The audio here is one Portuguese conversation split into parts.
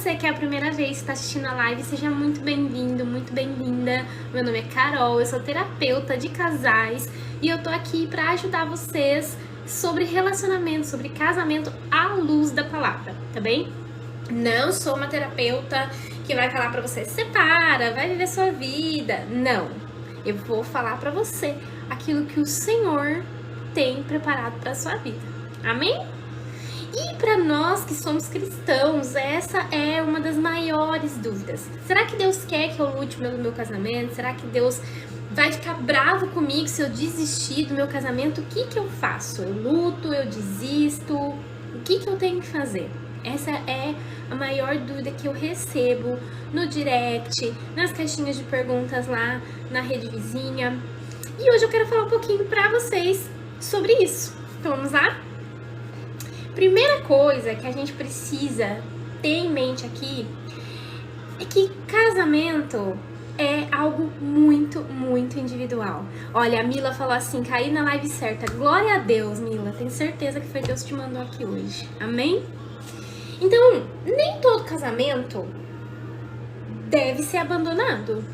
você que é a primeira vez que está assistindo a live, seja muito bem-vindo, muito bem-vinda. Meu nome é Carol, eu sou terapeuta de casais e eu tô aqui para ajudar vocês sobre relacionamento, sobre casamento à luz da palavra, tá bem? Não sou uma terapeuta que vai falar para você, separa, vai viver sua vida. Não, eu vou falar para você aquilo que o Senhor tem preparado para sua vida. Amém? E para nós que somos cristãos, essa é uma das maiores dúvidas. Será que Deus quer que eu lute pelo meu casamento? Será que Deus vai ficar bravo comigo se eu desistir do meu casamento? O que eu faço? Eu luto, eu desisto? O que eu tenho que fazer? Essa é a maior dúvida que eu recebo no direct, nas caixinhas de perguntas lá na rede vizinha. E hoje eu quero falar um pouquinho para vocês sobre isso. Então vamos lá? Primeira coisa que a gente precisa ter em mente aqui é que casamento é algo muito, muito individual. Olha, a Mila falou assim, caí na live certa. Glória a Deus, Mila. Tenho certeza que foi Deus que te mandou aqui hoje. Amém? Então, nem todo casamento deve ser abandonado,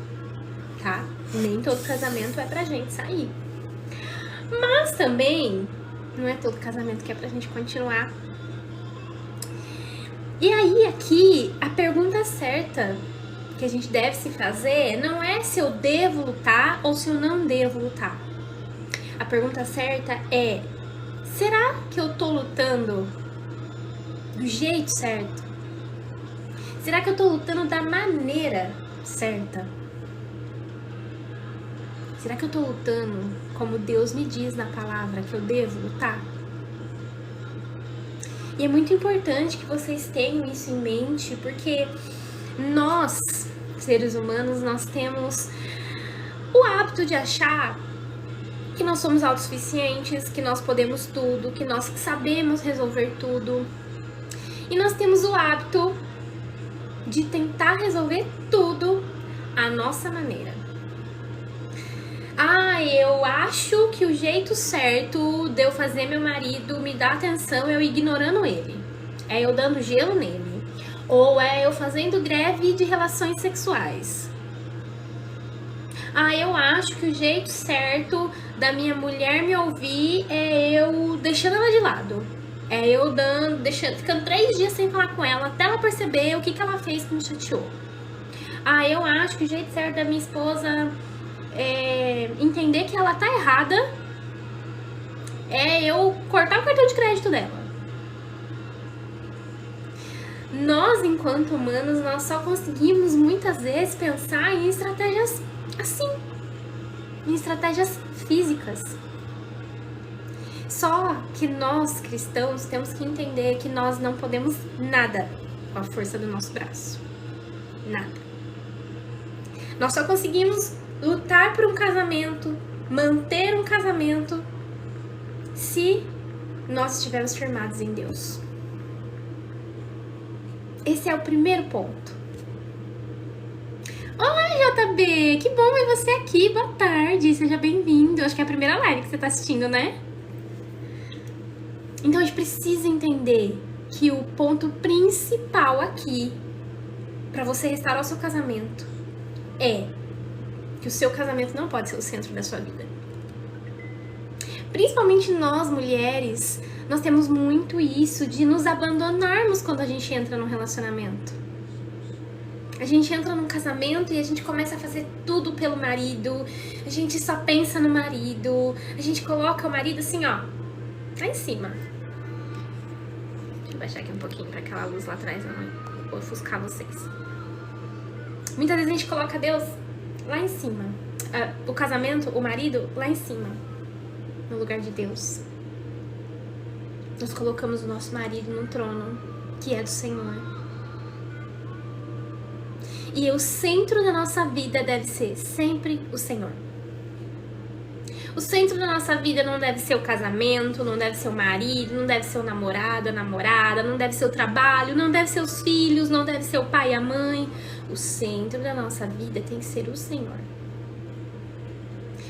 tá? Nem todo casamento é pra gente sair. Mas também não é todo casamento que é pra gente continuar. E aí, aqui, a pergunta certa que a gente deve se fazer não é se eu devo lutar ou se eu não devo lutar. A pergunta certa é, será que eu tô lutando do jeito certo? Será que eu tô lutando da maneira certa? Será que eu tô lutando como Deus me diz na palavra que eu devo lutar? E é muito importante que vocês tenham isso em mente, porque nós, seres humanos, nós temos o hábito de achar que nós somos autossuficientes, que nós podemos tudo, que nós sabemos resolver tudo. E nós temos o hábito de tentar resolver tudo à nossa maneira. Ah, eu acho que o jeito certo de eu fazer meu marido me dar atenção é eu ignorando ele. É eu dando gelo nele. Ou é eu fazendo greve de relações sexuais. Ah, eu acho que o jeito certo da minha mulher me ouvir é eu deixando ela de lado. É eu ficando 3 dias sem falar com ela até ela perceber o que ela fez que me chateou. Ah, eu acho que o jeito certo da minha esposa entender que ela tá errada é eu cortar o cartão de crédito dela. Nós, enquanto humanos, nós só conseguimos muitas vezes pensar em estratégias assim, em estratégias físicas. Só que nós, cristãos, temos que entender que nós não podemos nada com a força do nosso braço. Nada. Nós só conseguimos lutar por um casamento, manter um casamento, se nós estivermos firmados em Deus. Esse é o primeiro ponto. Olá, JB! Que bom ver você aqui. Boa tarde, seja bem-vindo. Acho que é a primeira live que você está assistindo, né? Então a gente precisa entender que o ponto principal aqui para você restaurar o seu casamento é que o seu casamento não pode ser o centro da sua vida. Principalmente nós, mulheres, nós temos muito isso de nos abandonarmos quando a gente entra num relacionamento. A gente entra num casamento e a gente começa a fazer tudo pelo marido, a gente só pensa no marido, a gente coloca o marido assim, ó, lá em cima. Deixa eu baixar aqui um pouquinho para aquela luz lá atrás não ofuscar vocês. Muitas vezes a gente coloca Deus lá em cima, o casamento, o marido, lá em cima, no lugar de Deus. Nós colocamos o nosso marido num trono que é do Senhor. E o centro da nossa vida deve ser sempre o Senhor. O centro da nossa vida não deve ser o casamento, não deve ser o marido, não deve ser o namorado, a namorada, não deve ser o trabalho, não deve ser os filhos, não deve ser o pai e a mãe. O centro da nossa vida tem que ser o Senhor.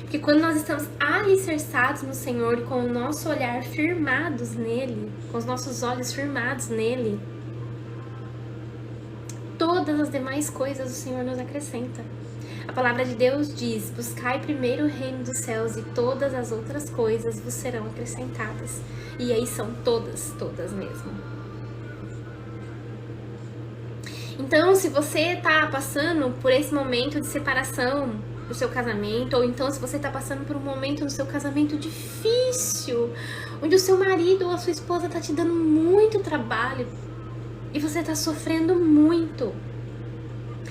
Porque quando nós estamos alicerçados no Senhor e com o nosso olhar firmados nele, com os nossos olhos firmados nele, todas as demais coisas o Senhor nos acrescenta. A palavra de Deus diz: buscai primeiro o reino dos céus e todas as outras coisas vos serão acrescentadas. E aí são todas, todas mesmo. Então, se você tá passando por esse momento de separação do seu casamento, ou então se você tá passando por um momento no seu casamento difícil, onde o seu marido ou a sua esposa tá te dando muito trabalho e você tá sofrendo muito.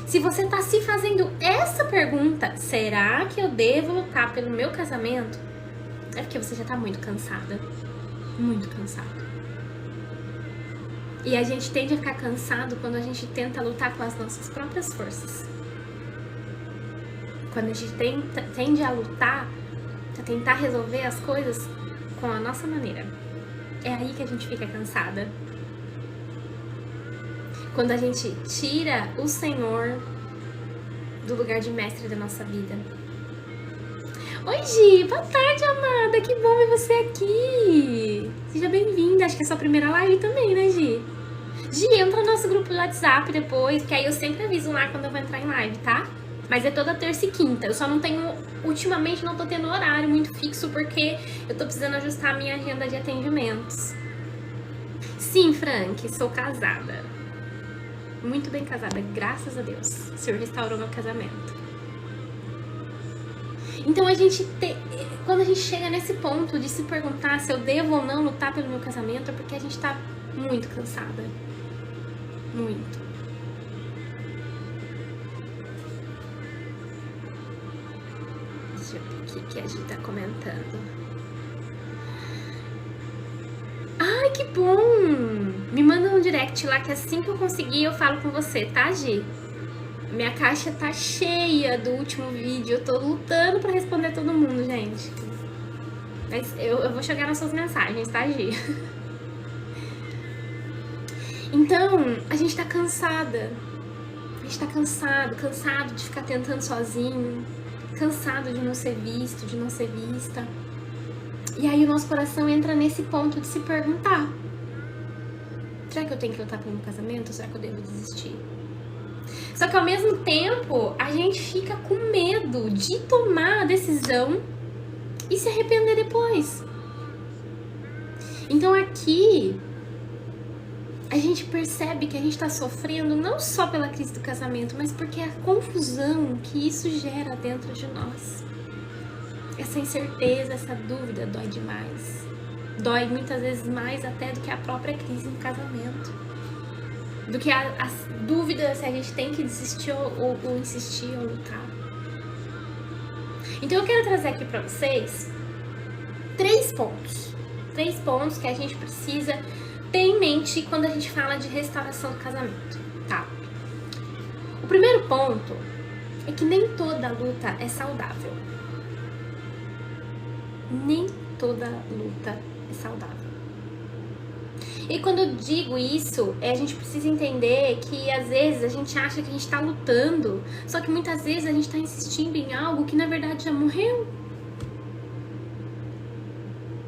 Se você tá se fazendo essa pergunta, será que eu devo lutar pelo meu casamento? É porque você já tá muito cansada. Muito cansado. E a gente tende a ficar cansado quando a gente tenta lutar com as nossas próprias forças. Quando a gente tende a lutar, a tentar resolver as coisas com a nossa maneira. É aí que a gente fica cansada. Quando a gente tira o Senhor do lugar de mestre da nossa vida. Oi, Gi! Boa tarde, amada! Que bom ver você aqui! Seja bem-vinda! Acho que é a sua primeira live também, né, Gi? Gi, entra no nosso grupo do WhatsApp depois, que aí eu sempre aviso lá quando eu vou entrar em live, tá? Mas é toda terça e quinta. Eu só não tenho... Ultimamente não tô tendo horário muito fixo, porque eu tô precisando ajustar a minha agenda de atendimentos. Sim, Frank, sou casada. Muito bem casada, graças a Deus. O Senhor restaurou meu casamento. Então quando a gente chega nesse ponto de se perguntar se eu devo ou não lutar pelo meu casamento, é porque a gente tá muito cansada. Muito. Deixa eu ver aqui o que a gente tá comentando. Ai, que bom! Me manda um direct lá que assim que eu conseguir eu falo com você, tá, Gi? Minha caixa tá cheia do último vídeo. Eu tô lutando pra responder todo mundo, gente. Mas eu vou chegar nas suas mensagens, tá, Gi? Então, a gente tá cansada. A gente tá cansado de ficar tentando sozinho. Cansado de não ser visto, de não ser vista. E aí o nosso coração entra nesse ponto de se perguntar: será que eu tenho que lutar pelo meu casamento ou será que eu devo desistir? Só que ao mesmo tempo, a gente fica com medo de tomar a decisão e se arrepender depois. Então aqui, a gente percebe que a gente está sofrendo não só pela crise do casamento, mas porque a confusão que isso gera dentro de nós. Essa incerteza, essa dúvida dói demais. Dói muitas vezes mais até do que a própria crise no casamento. Do que a dúvida se a gente tem que desistir ou insistir ou lutar. Então eu quero trazer aqui pra vocês 3 pontos. 3 pontos que a gente precisa ter em mente quando a gente fala de restauração do casamento, tá? O primeiro ponto é que nem toda luta é saudável. Nem toda luta é saudável. E quando eu digo isso, a gente precisa entender que às vezes a gente acha que a gente tá lutando, só que muitas vezes a gente tá insistindo em algo que na verdade já morreu.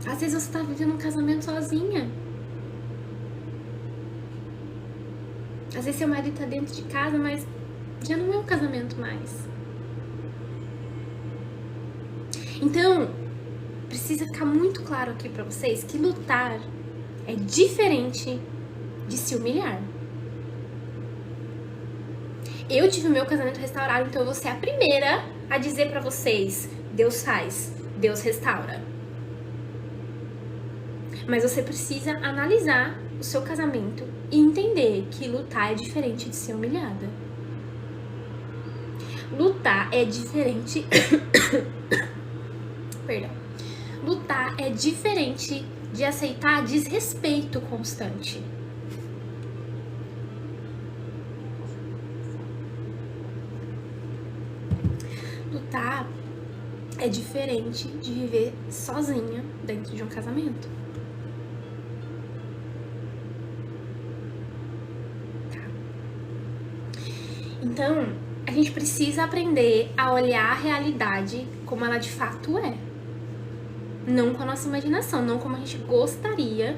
Às vezes você tá vivendo um casamento sozinha. Às vezes seu marido tá dentro de casa, mas já não é um casamento mais. Então, precisa ficar muito claro aqui pra vocês que lutar é diferente de se humilhar. Eu tive o meu casamento restaurado, então eu vou ser a primeira a dizer pra vocês: Deus faz, Deus restaura. Mas você precisa analisar o seu casamento e entender que lutar é diferente de ser humilhada. Lutar é diferente... Perdão. Lutar é diferente de aceitar desrespeito constante. Lutar é diferente de viver sozinha dentro de um casamento. Tá? Então, a gente precisa aprender a olhar a realidade como ela de fato é. Não com a nossa imaginação, não como a gente gostaria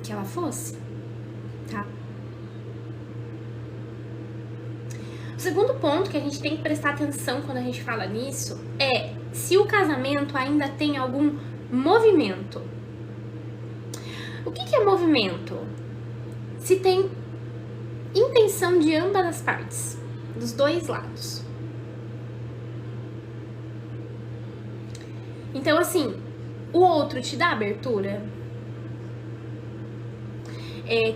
que ela fosse, tá? O segundo ponto que a gente tem que prestar atenção quando a gente fala nisso é se o casamento ainda tem algum movimento. O que é movimento? Se tem intenção de ambas as partes, dos dois lados. Então, assim, o outro te dá abertura?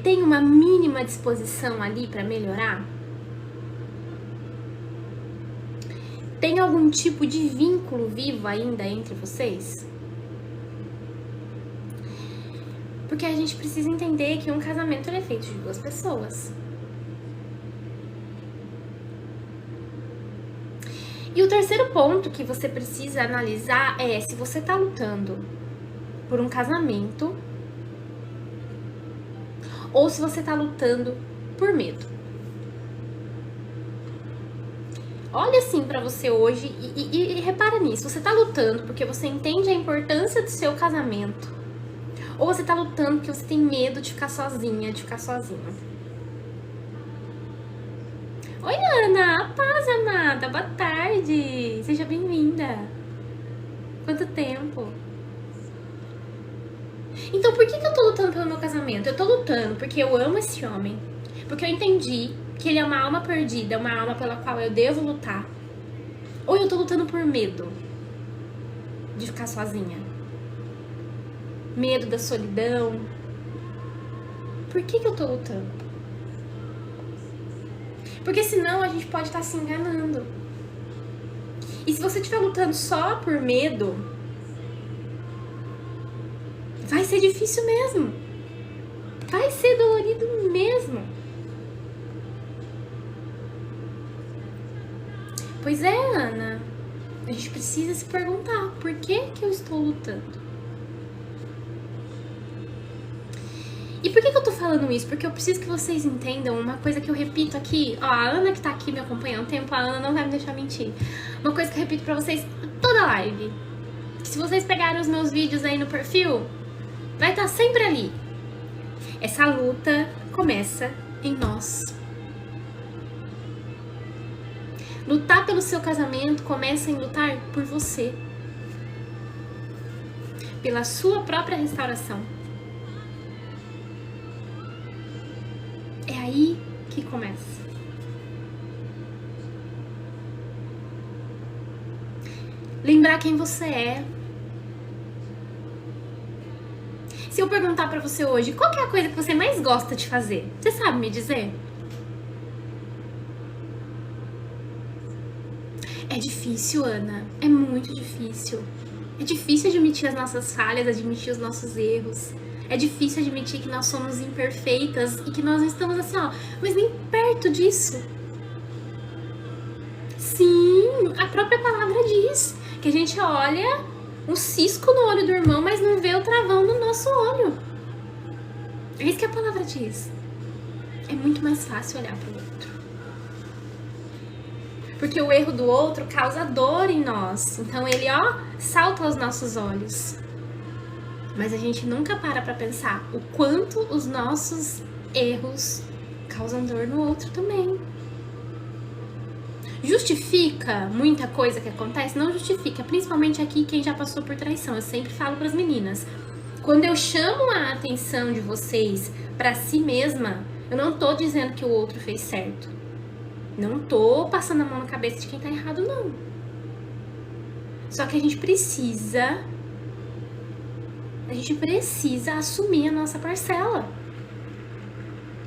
Tem uma mínima disposição ali para melhorar? Tem algum tipo de vínculo vivo ainda entre vocês? Porque a gente precisa entender que um casamento é feito de duas pessoas. E o terceiro ponto que você precisa analisar é se você tá lutando por um casamento ou se você tá lutando por medo. Olha assim pra você hoje e repara nisso. Você tá lutando porque você entende a importância do seu casamento ou você tá lutando porque você tem medo de ficar sozinha, de ficar sozinho. Oi, Ana! Paz, amada! Boa tarde! Seja bem-vinda! Quanto tempo? Então, por que eu tô lutando pelo meu casamento? Eu tô lutando porque eu amo esse homem, porque eu entendi que ele é uma alma perdida, uma alma pela qual eu devo lutar. Ou eu tô lutando por medo de ficar sozinha? Medo da solidão? Por que eu tô lutando? Porque senão a gente pode estar se enganando. E se você estiver lutando só por medo, vai ser difícil mesmo. Vai ser dolorido mesmo. Pois é, Ana. A gente precisa se perguntar, por que eu estou lutando? E por que eu tô falando isso? Porque eu preciso que vocês entendam uma coisa que eu repito aqui. Ó, a Ana que tá aqui me acompanhando há um tempo, a Ana não vai me deixar mentir. Uma coisa que eu repito pra vocês toda live. Se vocês pegarem os meus vídeos aí no perfil, vai estar sempre ali. Essa luta começa em nós. Lutar pelo seu casamento começa em lutar por você. Pela sua própria restauração. É aí que começa. Lembrar quem você é. Se eu perguntar pra você hoje, qual que é a coisa que você mais gosta de fazer? Você sabe me dizer? É difícil, Ana. É muito difícil. É difícil admitir as nossas falhas, admitir os nossos erros. É difícil admitir que nós somos imperfeitas e que nós não estamos assim, ó, mas nem perto disso. Sim, a própria palavra diz que a gente olha um cisco no olho do irmão, mas não vê o travão no nosso olho. É isso que a palavra diz. É muito mais fácil olhar para o outro. Porque o erro do outro causa dor em nós. Então ele, ó, salta aos nossos olhos. Mas a gente nunca para pra pensar o quanto os nossos erros causam dor no outro também. Justifica muita coisa que acontece? Não justifica, principalmente aqui quem já passou por traição. Eu sempre falo pras meninas, quando eu chamo a atenção de vocês pra si mesma, eu não tô dizendo que o outro fez certo. Não tô passando a mão na cabeça de quem tá errado, não. Só que a gente precisa assumir a nossa parcela.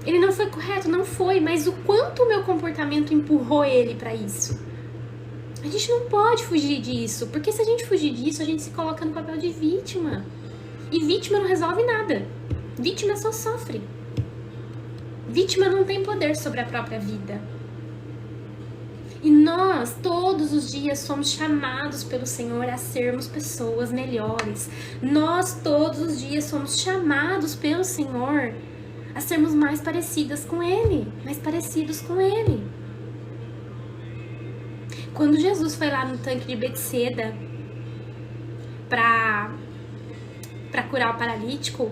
Ele não foi correto, não foi, mas o quanto o meu comportamento empurrou ele pra isso. A gente não pode fugir disso, porque se a gente fugir disso, a gente se coloca no papel de vítima. E vítima não resolve nada. Vítima só sofre. Vítima não tem poder sobre a própria vida. E nós, todos os dias, somos chamados pelo Senhor a sermos pessoas melhores. Nós, todos os dias, somos chamados pelo Senhor a sermos mais parecidas com Ele, mais parecidos com Ele. Quando Jesus foi lá no tanque de Betseda para curar o paralítico,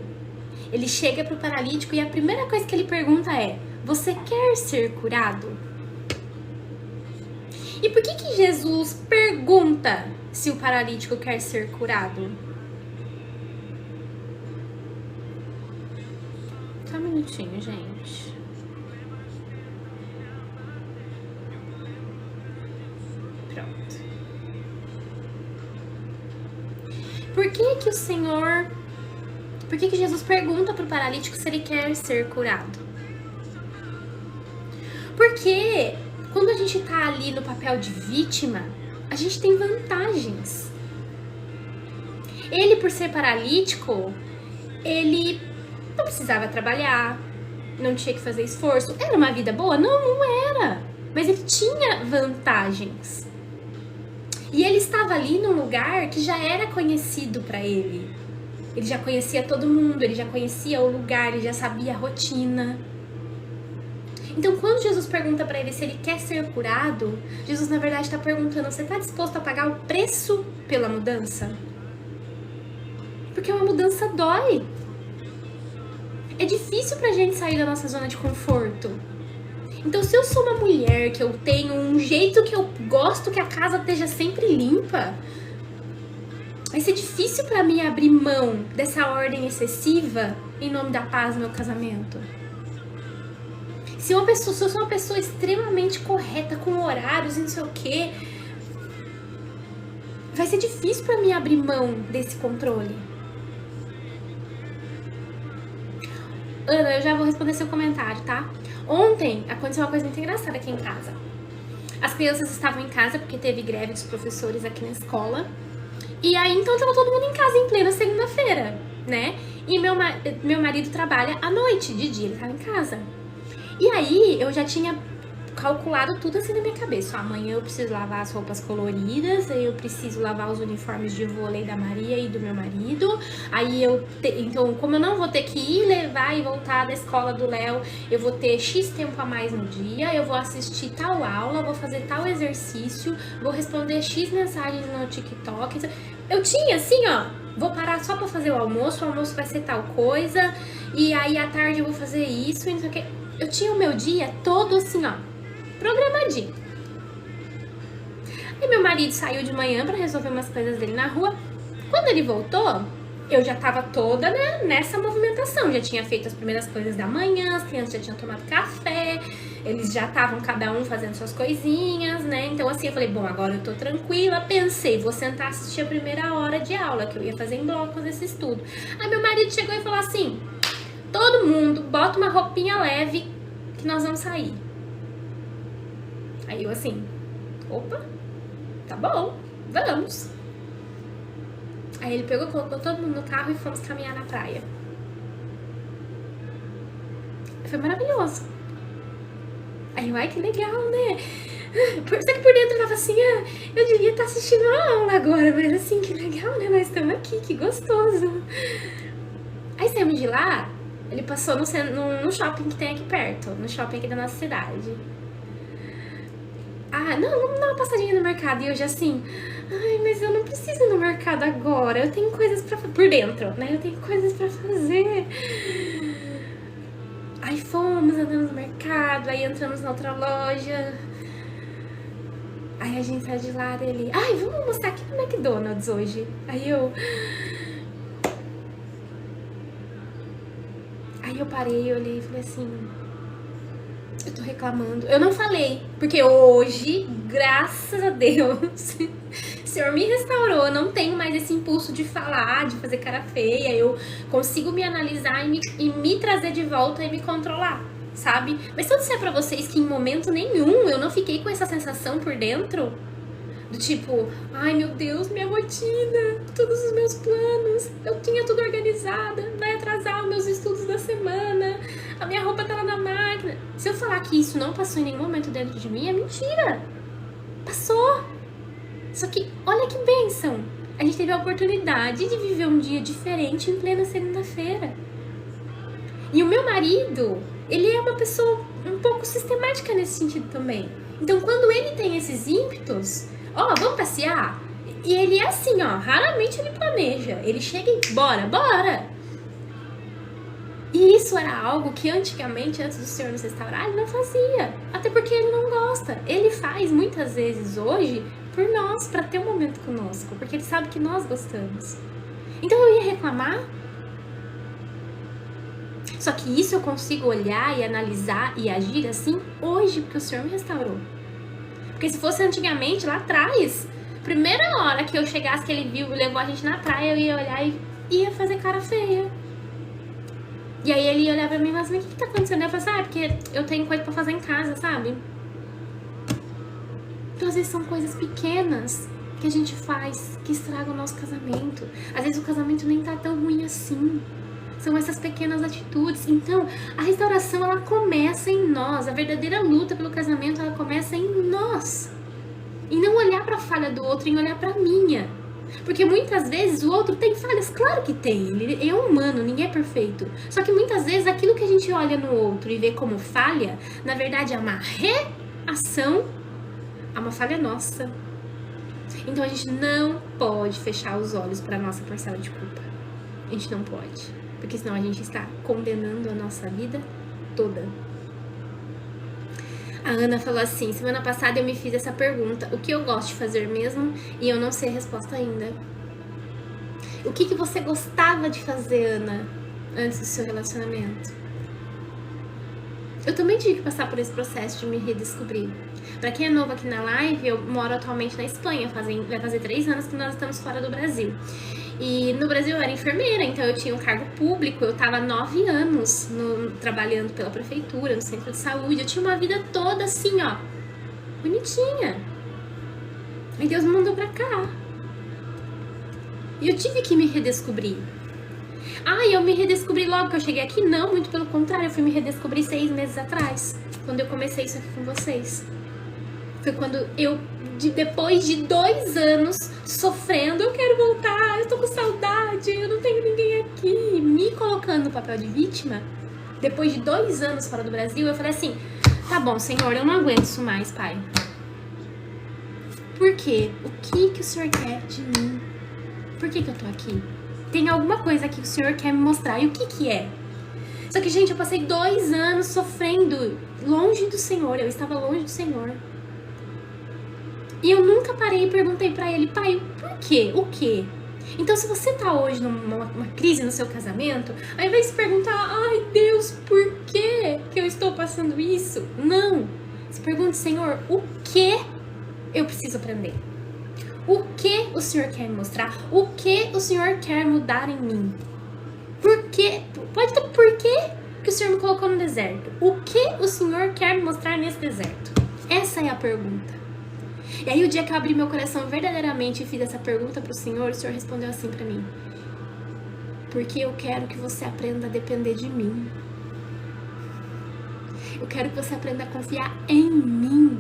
ele chega pro paralítico e a primeira coisa que ele pergunta é: você quer ser curado? E por que Jesus pergunta se o paralítico quer ser curado? Só um minutinho, gente. Pronto. Por que Jesus pergunta pro paralítico se ele quer ser curado? Porque quando a gente tá ali no papel de vítima, a gente tem vantagens. Ele, por ser paralítico, ele não precisava trabalhar, não tinha que fazer esforço. Era uma vida boa? Não, não era. Mas ele tinha vantagens. E ele estava ali num lugar que já era conhecido para ele. Ele já conhecia todo mundo, ele já conhecia o lugar, ele já sabia a rotina. Então, quando Jesus pergunta para ele se ele quer ser curado, Jesus, na verdade, está perguntando, você está disposto a pagar o preço pela mudança? Porque uma mudança dói. É difícil pra gente sair da nossa zona de conforto. Então, se eu sou uma mulher, que eu tenho um jeito que eu gosto que a casa esteja sempre limpa, vai ser difícil pra mim abrir mão dessa ordem excessiva em nome da paz no meu casamento. Se eu sou uma pessoa extremamente correta, com horários e não sei o quê, vai ser difícil pra mim abrir mão desse controle. Ana, eu já vou responder seu comentário, tá? Ontem aconteceu uma coisa muito engraçada aqui em casa. As crianças estavam em casa porque teve greve dos professores aqui na escola. E aí, então, tava todo mundo em casa em plena segunda-feira, né? E meu marido trabalha à noite, de dia ele tava em casa. E aí, eu já tinha calculado tudo assim na minha cabeça. Amanhã eu preciso lavar as roupas coloridas, aí eu preciso lavar os uniformes de vôlei da Maria e do meu marido. Aí então, como eu não vou ter que ir levar e voltar da escola do Léo, eu vou ter X tempo a mais no dia, eu vou assistir tal aula, vou fazer tal exercício, vou responder X mensagens no TikTok. Eu tinha assim, ó, vou parar só pra fazer o almoço vai ser tal coisa, e aí à tarde eu vou fazer isso, e não sei o que. Eu tinha o meu dia todo assim, ó, programadinho. Aí meu marido saiu de manhã pra resolver umas coisas dele na rua. Quando ele voltou, eu já tava toda, né, nessa movimentação. Já tinha feito as primeiras coisas da manhã, as crianças já tinham tomado café, eles já estavam cada um fazendo suas coisinhas, né? Então assim, eu falei, bom, agora eu tô tranquila. Pensei, vou sentar assistir a primeira hora de aula, que eu ia fazer em blocos esse estudo. Aí meu marido chegou e falou assim, todo mundo bota uma roupinha leve que nós vamos sair. Aí eu assim, opa, tá bom, vamos. Aí ele pegou, colocou todo mundo no carro e fomos caminhar na praia. Foi maravilhoso. Aí eu, ai, que legal, né? Só que por dentro eu tava assim, eu devia estar assistindo a aula agora, mas assim, que legal, né? Nós estamos aqui, que gostoso. Aí saímos de lá, ele passou no shopping que tem aqui perto, no shopping aqui da nossa cidade. Ah, não, vamos dar uma passadinha no mercado. E eu já assim, ai, mas eu não preciso ir no mercado agora. Eu tenho coisas pra fazer. Por dentro, né? Eu tenho coisas pra fazer. Aí fomos, andamos no mercado. Aí entramos na outra loja. Aí a gente sai de lá dele. Ai, vamos almoçar aqui no McDonald's hoje. Aí eu parei, eu olhei e falei assim, eu tô reclamando. Eu não falei, porque hoje, graças a Deus, o Senhor me restaurou. Eu não tenho mais esse impulso de falar, de fazer cara feia. Eu consigo me analisar e me trazer de volta e me controlar, sabe? Mas se eu disser pra vocês que em momento nenhum eu não fiquei com essa sensação por dentro, do tipo, ai meu Deus, minha rotina, todos os meus planos, eu tinha tudo organizado, vai atrasar os meus estudos da semana, a minha roupa tá lá na máquina. Se eu falar que isso não passou em nenhum momento dentro de mim, é mentira. Passou. Só que, olha que bênção. A gente teve a oportunidade de viver um dia diferente em plena segunda-feira. E o meu marido, ele é uma pessoa um pouco sistemática nesse sentido também. Então, quando ele tem esses ímpetos, vamos passear? E ele é assim, raramente ele planeja. Ele chega e bora. E isso era algo que antigamente, antes do Senhor nos restaurar, ele não fazia. Até porque ele não gosta. Ele faz muitas vezes hoje por nós, para ter um momento conosco, porque ele sabe que nós gostamos. Então eu ia reclamar? Só que isso eu consigo olhar e analisar e agir assim hoje, porque o Senhor me restaurou. Porque se fosse antigamente, lá atrás, primeira hora que eu chegasse, que ele viu e levou a gente na praia, eu ia olhar e ia fazer cara feia. E aí ele ia olhar pra mim e falar assim, o que tá acontecendo? Eu falei assim, porque eu tenho coisa pra fazer em casa, sabe? Então às vezes são coisas pequenas que a gente faz, que estragam o nosso casamento. Às vezes o casamento nem tá tão ruim assim. São essas pequenas atitudes. Então, a restauração, ela começa em nós. A verdadeira luta pelo casamento, ela começa em nós. E não olhar pra falha do outro, em olhar pra minha. Porque muitas vezes o outro tem falhas. Claro que tem. Ele é humano, ninguém é perfeito. Só que muitas vezes aquilo que a gente olha no outro e vê como falha, na verdade é uma reação a uma falha nossa. Então a gente não pode fechar os olhos pra nossa parcela de culpa. A gente não pode. Porque senão a gente está condenando a nossa vida toda. A Ana falou assim, semana passada eu me fiz essa pergunta, o que eu gosto de fazer mesmo e eu não sei a resposta ainda. O que você gostava de fazer, Ana, antes do seu relacionamento? Eu também tive que passar por esse processo de me redescobrir. Pra quem é novo aqui na live, eu moro atualmente na Espanha, vai fazer 3 anos que nós estamos fora do Brasil. E no Brasil eu era enfermeira, então eu tinha um cargo público, eu tava 9 anos trabalhando pela prefeitura, no centro de saúde, eu tinha uma vida toda assim, ó, bonitinha. E Deus me mandou pra cá. E eu tive que me redescobrir. Ah, eu me redescobri logo que eu cheguei aqui? Não, muito pelo contrário, eu fui me redescobrir 6 meses atrás, quando eu comecei isso aqui com vocês. Foi quando eu, depois de 2 anos sofrendo, eu quero voltar, eu tô com saudade, eu não tenho ninguém aqui, me colocando no papel de vítima, depois de 2 anos fora do Brasil, eu falei assim, tá bom, Senhor, eu não aguento isso mais, Pai. Por quê? O que o Senhor quer de mim? Por que eu tô aqui? Tem alguma coisa aqui que o Senhor quer me mostrar, e o que é? Só que, gente, eu passei 2 anos sofrendo longe do Senhor, eu estava longe do Senhor. E eu nunca parei e perguntei pra ele, pai, por quê? O quê? Então, se você tá hoje numa crise no seu casamento, ao invés de se perguntar, ai Deus, por que eu estou passando isso? Não. Se pergunte, Senhor, o que eu preciso aprender? O que o Senhor quer me mostrar? O que o Senhor quer mudar em mim? Por quê? Pode ter por que o Senhor me colocou no deserto? O que o Senhor quer me mostrar nesse deserto? Essa é a pergunta. E aí o dia que eu abri meu coração verdadeiramente e fiz essa pergunta pro Senhor, o Senhor respondeu assim pra mim. Porque eu quero que você aprenda a depender de mim. Eu quero que você aprenda a confiar em mim.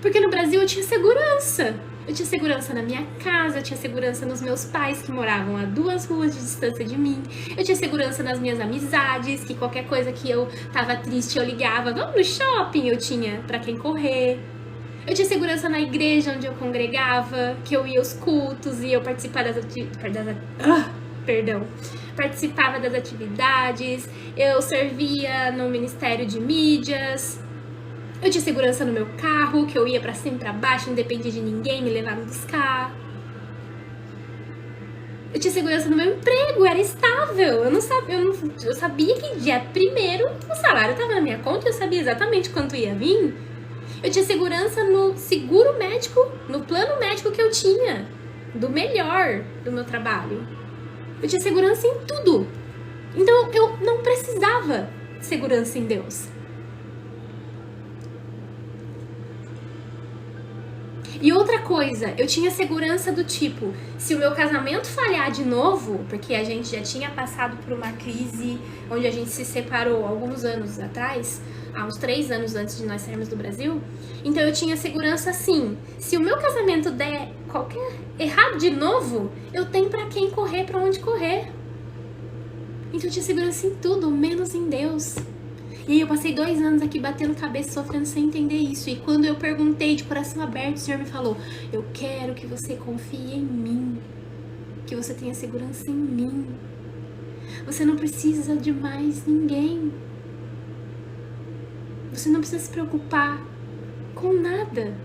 Porque no Brasil eu tinha segurança. Eu tinha segurança na minha casa, eu tinha segurança nos meus pais que moravam a 2 ruas de distância de mim. Eu tinha segurança nas minhas amizades, que qualquer coisa que eu tava triste eu ligava, vamos no shopping, eu tinha pra quem correr. Eu tinha segurança na igreja onde eu congregava, que eu ia aos cultos e eu participava participava das atividades, eu servia no Ministério de Mídias. Eu tinha segurança no meu carro, que eu ia pra cima e pra baixo, não dependia de ninguém me levar me buscar. Eu tinha segurança no meu emprego, era estável. Eu sabia que dia 1º o salário tava na minha conta, eu sabia exatamente quanto ia vir. Eu tinha segurança no seguro médico, no plano médico que eu tinha, do melhor do meu trabalho. Eu tinha segurança em tudo. Então eu não precisava de segurança em Deus. E outra coisa, eu tinha segurança do tipo, se o meu casamento falhar de novo, porque a gente já tinha passado por uma crise onde a gente se separou alguns anos atrás, há uns 3 anos antes de nós sairmos do Brasil, então eu tinha segurança assim, se o meu casamento der qualquer errado de novo, eu tenho pra quem correr, pra onde correr. Então eu tinha segurança em tudo, menos em Deus. E aí eu passei 2 anos aqui batendo cabeça, sofrendo sem entender isso. E quando eu perguntei de coração aberto, o Senhor me falou, eu quero que você confie em mim, que você tenha segurança em mim. Você não precisa de mais ninguém. Você não precisa se preocupar com nada.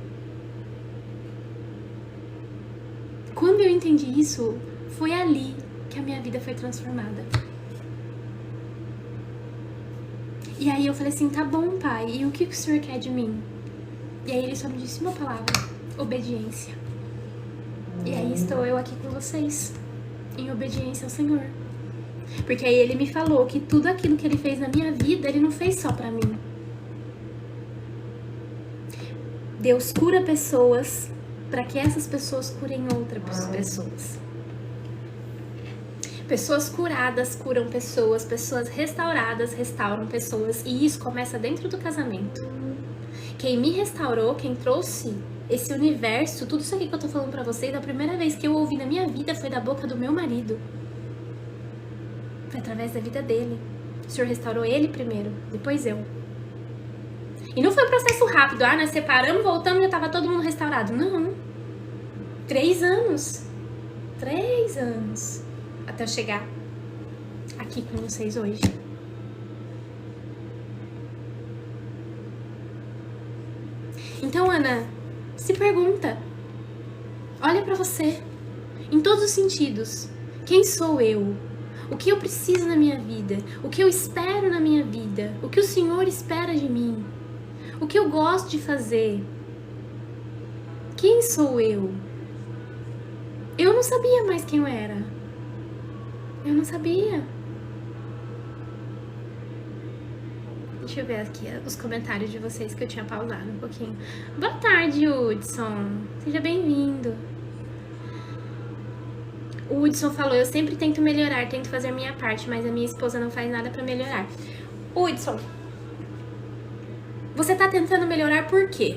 Quando eu entendi isso, foi ali que a minha vida foi transformada. E aí eu falei assim, tá bom, pai, e o que o senhor quer de mim? E aí ele só me disse uma palavra, obediência. E aí estou eu aqui com vocês, em obediência ao Senhor. Porque aí ele me falou que tudo aquilo que ele fez na minha vida, ele não fez só pra mim. Deus cura pessoas para que essas pessoas curem outras pessoas. Pessoas curadas curam pessoas, pessoas restauradas restauram pessoas, e isso começa dentro do casamento. Quem me restaurou, quem trouxe esse universo, tudo isso aqui que eu tô falando pra vocês, a primeira vez que eu ouvi na minha vida foi da boca do meu marido. Foi através da vida dele. O Senhor restaurou ele primeiro, depois eu. E não foi um processo rápido, nós separamos, voltamos e já tava todo mundo restaurado. Não. 3 anos. 3 anos. Até eu chegar aqui com vocês hoje. Então, Ana, se pergunta. Olha pra você. Em todos os sentidos. Quem sou eu? O que eu preciso na minha vida? O que eu espero na minha vida? O que o Senhor espera de mim? O que eu gosto de fazer? Quem sou eu? Eu não sabia mais quem eu era. Eu não sabia. Deixa eu ver aqui os comentários de vocês que eu tinha pausado um pouquinho. Boa tarde, Hudson. Seja bem-vindo. O Hudson falou, eu sempre tento melhorar, tento fazer a minha parte, mas a minha esposa não faz nada pra melhorar. Hudson, você tá tentando melhorar por quê?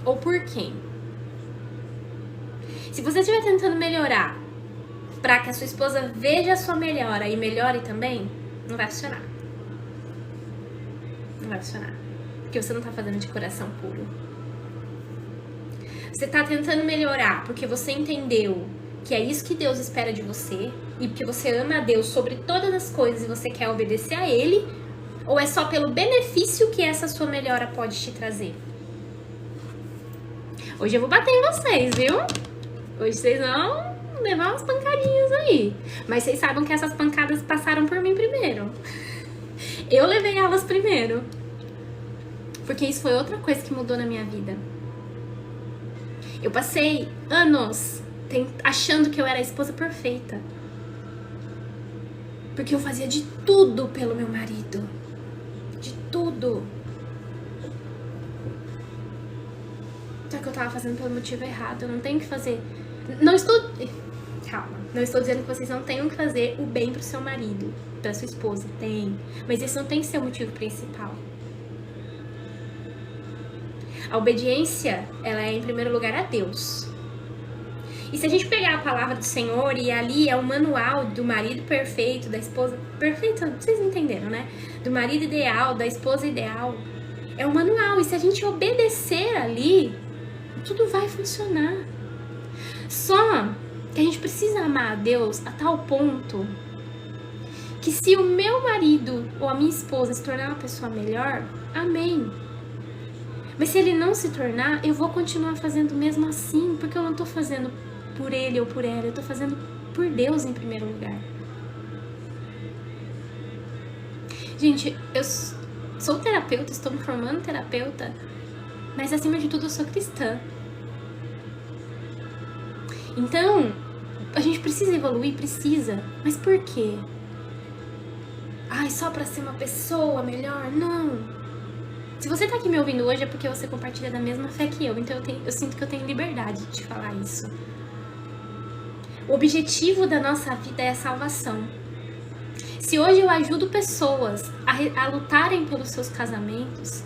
Ou por quem? Se você estiver tentando melhorar pra que a sua esposa veja a sua melhora e melhore também, não vai funcionar. Não vai funcionar. Porque você não tá fazendo de coração puro. Você tá tentando melhorar porque você entendeu que é isso que Deus espera de você e porque você ama a Deus sobre todas as coisas e você quer obedecer a Ele, ou é só pelo benefício que essa sua melhora pode te trazer? Hoje eu vou bater em vocês, viu? Hoje vocês vão levar umas pancadinhas aí. Mas vocês sabem que essas pancadas passaram por mim primeiro. Eu levei elas primeiro. Porque isso foi outra coisa que mudou na minha vida. Eu passei anos achando que eu era a esposa perfeita. Porque eu fazia de tudo pelo meu marido. De tudo. Só que eu tava fazendo pelo motivo errado. Eu não tenho que fazer... Não estou... Calma. Não estou dizendo que vocês não tenham que fazer o bem pro seu marido, pra sua esposa. Tem. Mas esse não tem que ser o motivo principal. A obediência, ela é em primeiro lugar a Deus. E se a gente pegar a palavra do Senhor e ali é o manual do marido perfeito, da esposa perfeita, vocês entenderam, né? Do marido ideal, da esposa ideal. É o manual. E se a gente obedecer ali, tudo vai funcionar. Só que a gente precisa amar a Deus a tal ponto que se o meu marido ou a minha esposa se tornar uma pessoa melhor, amém. Mas se ele não se tornar, eu vou continuar fazendo mesmo assim, porque eu não tô fazendo por ele ou por ela, eu tô fazendo por Deus em primeiro lugar. Gente, eu sou terapeuta, estou me formando terapeuta, mas acima de tudo eu sou cristã. Então, a gente precisa evoluir, precisa. Mas por quê? Ai, só pra ser uma pessoa melhor? Não. Se você tá aqui me ouvindo hoje é porque você compartilha da mesma fé que eu. Então eu sinto que eu tenho liberdade de te falar isso. O objetivo da nossa vida é a salvação. Se hoje eu ajudo pessoas a lutarem pelos seus casamentos,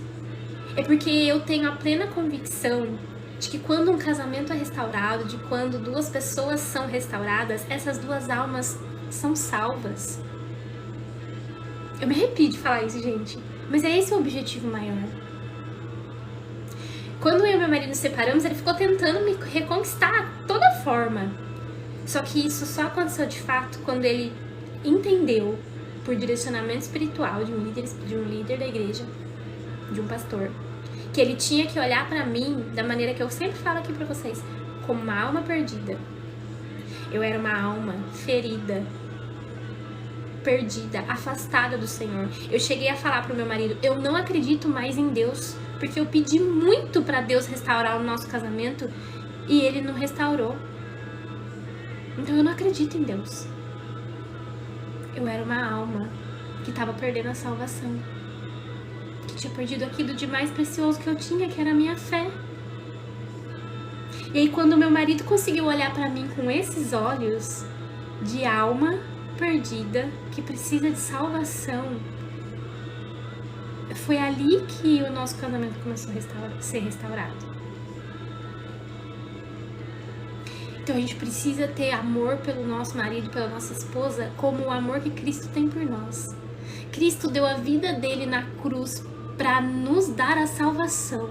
é porque eu tenho a plena convicção de que quando um casamento é restaurado, de quando 2 pessoas são restauradas, essas 2 almas são salvas. Eu me arrepio de falar isso, gente, mas é esse o objetivo maior. Quando eu e meu marido nos separamos, ele ficou tentando me reconquistar de toda forma. Só que isso só aconteceu de fato quando ele entendeu, por direcionamento espiritual de um líder da igreja, de um pastor, que ele tinha que olhar pra mim da maneira que eu sempre falo aqui pra vocês, como uma alma perdida. Eu era uma alma ferida, perdida, afastada do Senhor. Eu cheguei a falar pro meu marido, eu não acredito mais em Deus, porque eu pedi muito pra Deus restaurar o nosso casamento e Ele não restaurou. Então eu não acredito em Deus. Eu era uma alma que estava perdendo a salvação, que tinha perdido aquilo de mais precioso que eu tinha, que era a minha fé. E aí quando meu marido conseguiu olhar pra mim com esses olhos de alma perdida, que precisa de salvação, foi ali que o nosso casamento começou a ser restaurado. Então a gente precisa ter amor pelo nosso marido, pela nossa esposa, como o amor que Cristo tem por nós. Cristo deu a vida dele na cruz para nos dar a salvação.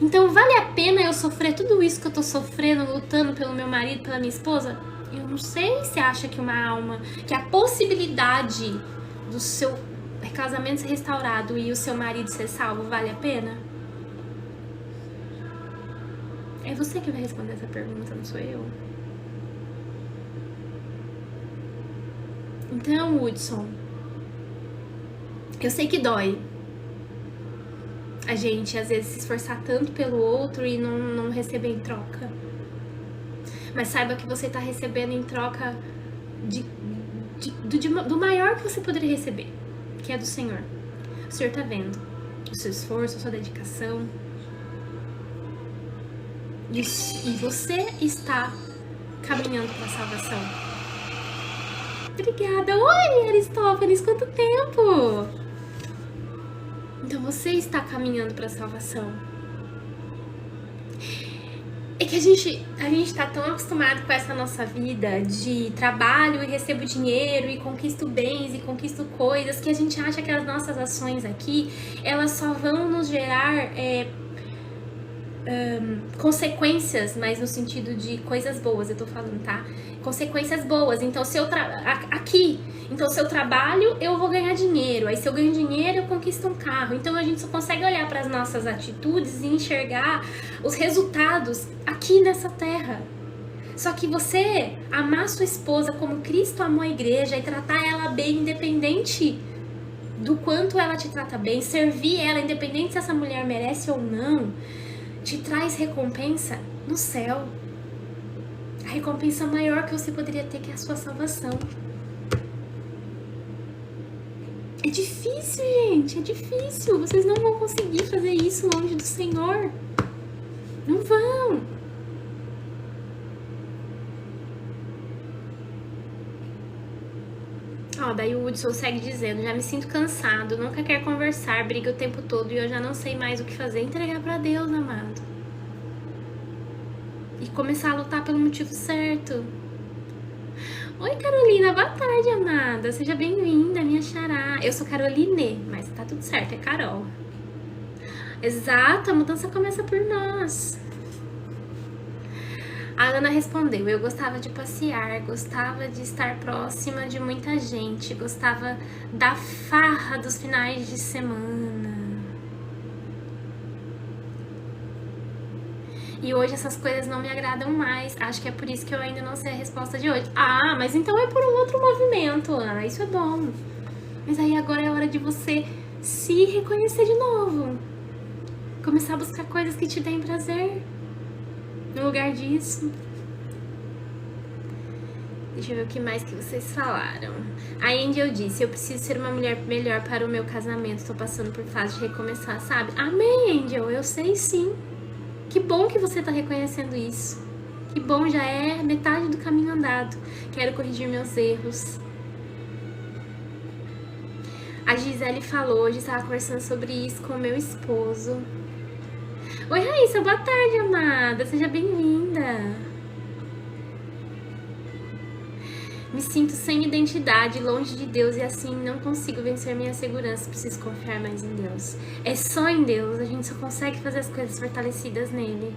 Então vale a pena eu sofrer tudo isso que eu tô sofrendo, lutando pelo meu marido, pela minha esposa? Eu não sei se acha que uma alma, que a possibilidade do seu casamento ser restaurado e o seu marido ser salvo vale a pena? É você que vai responder essa pergunta, não sou eu. Então, Hudson, eu sei que dói a gente às vezes se esforçar tanto pelo outro e não receber em troca. Mas saiba que você está recebendo em troca do maior que você poderia receber, que é do Senhor. O Senhor está vendo o seu esforço, a sua dedicação. E você está caminhando para a salvação. Obrigada. Oi, Aristófanes, quanto tempo! Então você está caminhando para a salvação. É que a gente tá tão acostumado com essa nossa vida de trabalho e recebo dinheiro e conquisto bens e conquisto coisas, que a gente acha que as nossas ações aqui, elas só vão nos gerar consequências, mas no sentido de coisas boas, eu tô falando, tá? Consequências boas. Então, se eu trabalho, eu vou ganhar dinheiro. Aí, se eu ganho dinheiro, eu conquisto um carro. Então, a gente só consegue olhar para as nossas atitudes e enxergar os resultados aqui nessa terra. Só que você amar sua esposa como Cristo amou a igreja e tratar ela bem, independente do quanto ela te trata bem, servir ela, independente se essa mulher merece ou não, te traz recompensa no céu. A recompensa maior que você poderia ter, que é a sua salvação. É difícil, gente, é difícil. Vocês não vão conseguir fazer isso longe do Senhor. Não vão. Ó, daí o Hudson segue dizendo: já me sinto cansado, nunca quer conversar, briga o tempo todo e eu já não sei mais o que fazer. Entregar pra Deus, amado. E começar a lutar pelo motivo certo. Oi, Carolina, boa tarde, amada. Seja bem-vinda, minha xará. Eu sou Caroline, mas tá tudo certo, é Carol. Exato, a mudança começa por nós. A Ana respondeu: eu gostava de passear, gostava de estar próxima de muita gente, gostava da farra dos finais de semana. E hoje essas coisas não me agradam mais. Acho que é por isso que eu ainda não sei a resposta de hoje. Ah, mas então é por um outro movimento, Ana. Isso é bom. Mas aí agora é hora de você se reconhecer de novo. Começar a buscar coisas que te deem prazer. No lugar disso. Deixa eu ver o que mais que vocês falaram. A Angel disse: eu preciso ser uma mulher melhor para o meu casamento. Tô passando por fase de recomeçar, sabe? Amém, Angel. Eu sei sim. Que bom que você tá reconhecendo isso. Que bom, já é metade do caminho andado. Quero corrigir meus erros. A Gisele falou: hoje estava conversando sobre isso com o meu esposo. Oi, Raíssa, boa tarde, amada. Seja bem-vinda. Me sinto sem identidade, longe de Deus e assim não consigo vencer minha segurança. Preciso confiar mais em Deus. É só em Deus, a gente só consegue fazer as coisas fortalecidas nele.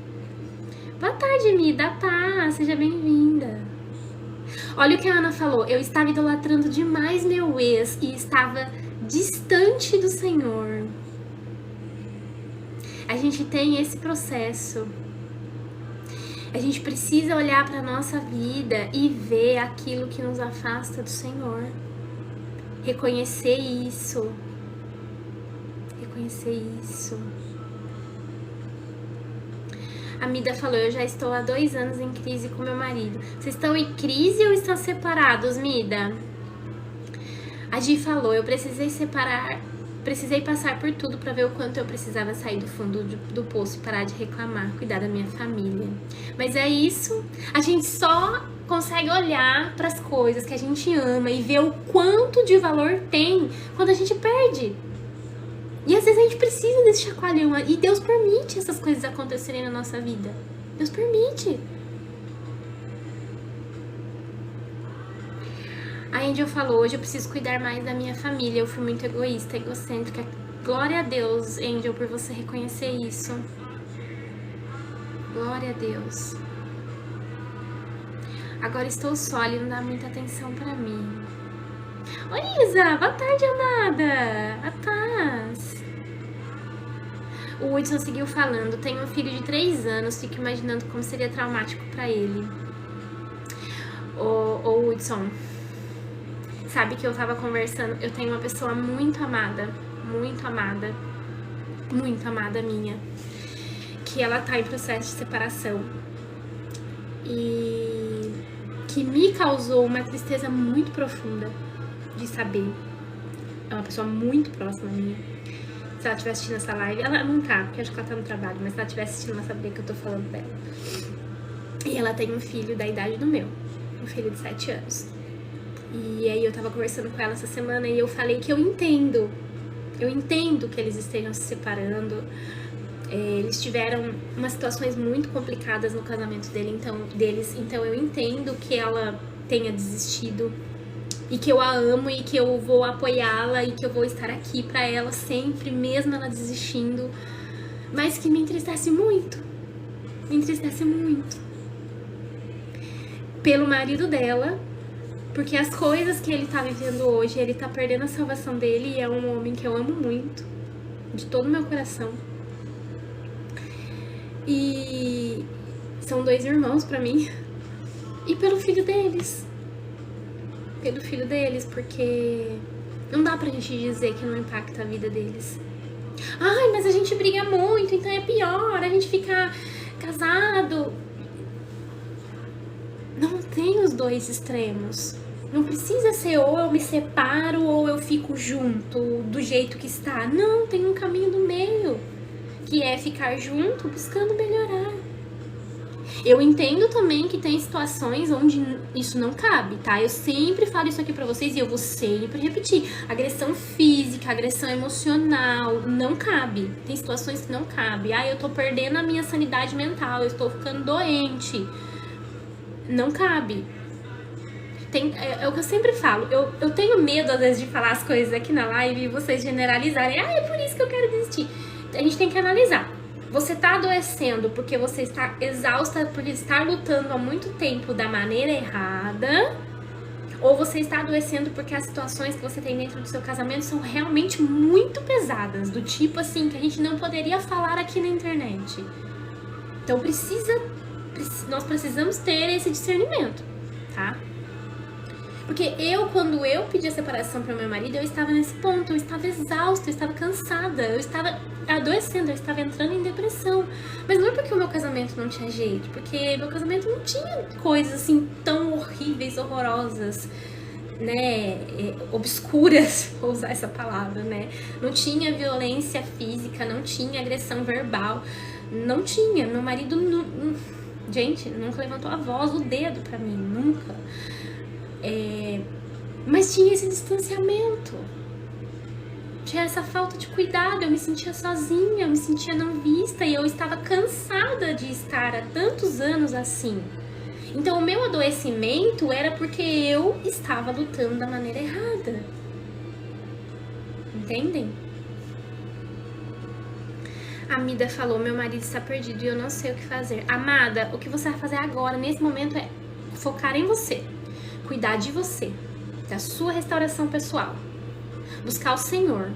Boa tarde, Mi, da paz. Seja bem-vinda. Olha o que a Ana falou. Eu estava idolatrando demais meu ex e estava distante do Senhor. A gente tem esse processo. A gente precisa olhar para a nossa vida e ver aquilo que nos afasta do Senhor. Reconhecer isso. Reconhecer isso. A Mida falou, eu já estou há 2 anos em crise com meu marido. Vocês estão em crise ou estão separados, Mida? A Gi falou, eu precisei passar por tudo para ver o quanto eu precisava sair do fundo do poço e parar de reclamar, cuidar da minha família. Mas é isso, a gente só consegue olhar para as coisas que a gente ama e ver o quanto de valor tem quando a gente perde. E às vezes a gente precisa desse chacoalhão. E Deus permite essas coisas acontecerem na nossa vida. Deus permite. A Angel falou, hoje eu preciso cuidar mais da minha família. Eu fui muito egoísta, egocêntrica. Glória a Deus, Angel, por você reconhecer isso. Glória a Deus. Agora estou só, ele não dá muita atenção pra mim. Oi, Isa, boa tarde, amada. A paz. O Hudson seguiu falando, tenho um filho de 3 anos, fico imaginando como seria traumático pra ele. Ô Hudson, sabe que eu tava conversando, eu tenho uma pessoa muito amada minha, que ela tá em processo de separação. E que me causou uma tristeza muito profunda de saber. É uma pessoa muito próxima minha. Se ela estiver assistindo essa live, ela não tá, porque acho que ela tá no trabalho, mas se ela estiver assistindo, ela saberia que eu tô falando dela. E ela tem um filho da idade do meu, um filho de 7 anos. E aí eu tava conversando com ela essa semana e eu falei que eu entendo que eles estejam se separando. Eles tiveram umas situações muito complicadas no casamento deles, então eu entendo que ela tenha desistido e que eu a amo e que eu vou apoiá-la e que eu vou estar aqui pra ela sempre, mesmo ela desistindo, mas que me entristece muito pelo marido dela, porque as coisas que ele tá vivendo hoje, ele tá perdendo a salvação dele e é um homem que eu amo muito, de todo o meu coração. E são 2 irmãos pra mim. E pelo filho deles. Porque não dá pra gente dizer que não impacta a vida deles. Ai, mas a gente briga muito, então é pior, a gente fica casado. Não tem os 2 extremos. Não precisa ser ou eu me separo ou eu fico junto do jeito que está. Não, tem um caminho do meio, que é ficar junto buscando melhorar. Eu entendo também que tem situações onde isso não cabe, tá? Eu sempre falo isso aqui pra vocês e eu vou sempre repetir. Agressão física, agressão emocional, não cabe. Tem situações que não cabe. Ah, eu tô perdendo a minha sanidade mental, eu estou ficando doente. Não cabe. É o que eu sempre falo. Eu tenho medo, às vezes, de falar as coisas aqui na live e vocês generalizarem. Ah, é por isso que eu quero desistir. A gente tem que analisar. Você tá adoecendo porque você está exausta por estar lutando há muito tempo da maneira errada, ou você está adoecendo porque as situações que você tem dentro do seu casamento são realmente muito pesadas, do tipo assim, que a gente não poderia falar aqui na internet. Então nós precisamos ter esse discernimento, tá? Porque quando eu pedi a separação para meu marido, eu estava nesse ponto, eu estava exausta, eu estava cansada, eu estava adoecendo, eu estava entrando em depressão. Mas não é porque o meu casamento não tinha jeito, porque meu casamento não tinha coisas assim tão horríveis, horrorosas, né, obscuras, vou usar essa palavra, né, não tinha violência física, não tinha agressão verbal, não tinha, meu marido, gente, nunca levantou a voz, o dedo pra mim, nunca. Mas tinha esse distanciamento, tinha essa falta de cuidado, eu me sentia sozinha, eu me sentia não vista e eu estava cansada de estar há tantos anos assim. Então o meu adoecimento era porque eu estava lutando da maneira errada. Entendem? A Mida falou, meu marido está perdido e eu não sei o que fazer. Amada, o que você vai fazer agora, nesse momento, é focar em você. cuidar de você, da sua restauração pessoal, buscar o Senhor,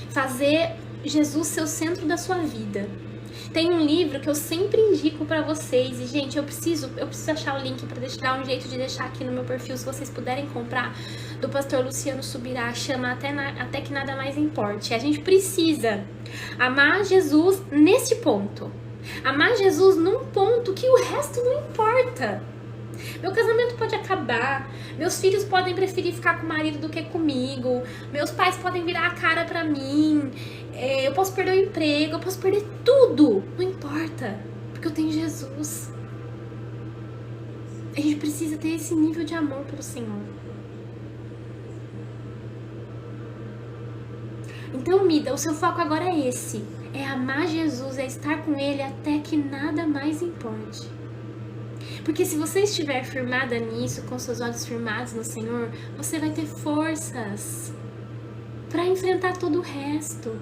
fazer Jesus ser o centro da sua vida. Tem um livro que eu sempre indico pra vocês, e gente, eu preciso achar o link pra dar um jeito de deixar aqui no meu perfil, se vocês puderem comprar, do pastor Luciano Subirá, chama Até que Nada Mais Importe. A gente precisa amar Jesus nesse ponto, amar Jesus num ponto que o resto não importa. Meu casamento pode acabar, meus filhos podem preferir ficar com o marido do que comigo, meus pais podem virar a cara pra mim, eu posso perder o emprego, eu posso perder tudo, não importa, porque eu tenho Jesus. A gente precisa ter esse nível de amor pelo Senhor. Então, Mida, o seu foco agora é esse, é amar Jesus, é estar com Ele até que nada mais importe. Porque se você estiver firmada nisso, com seus olhos firmados no Senhor, você vai ter forças para enfrentar todo o resto.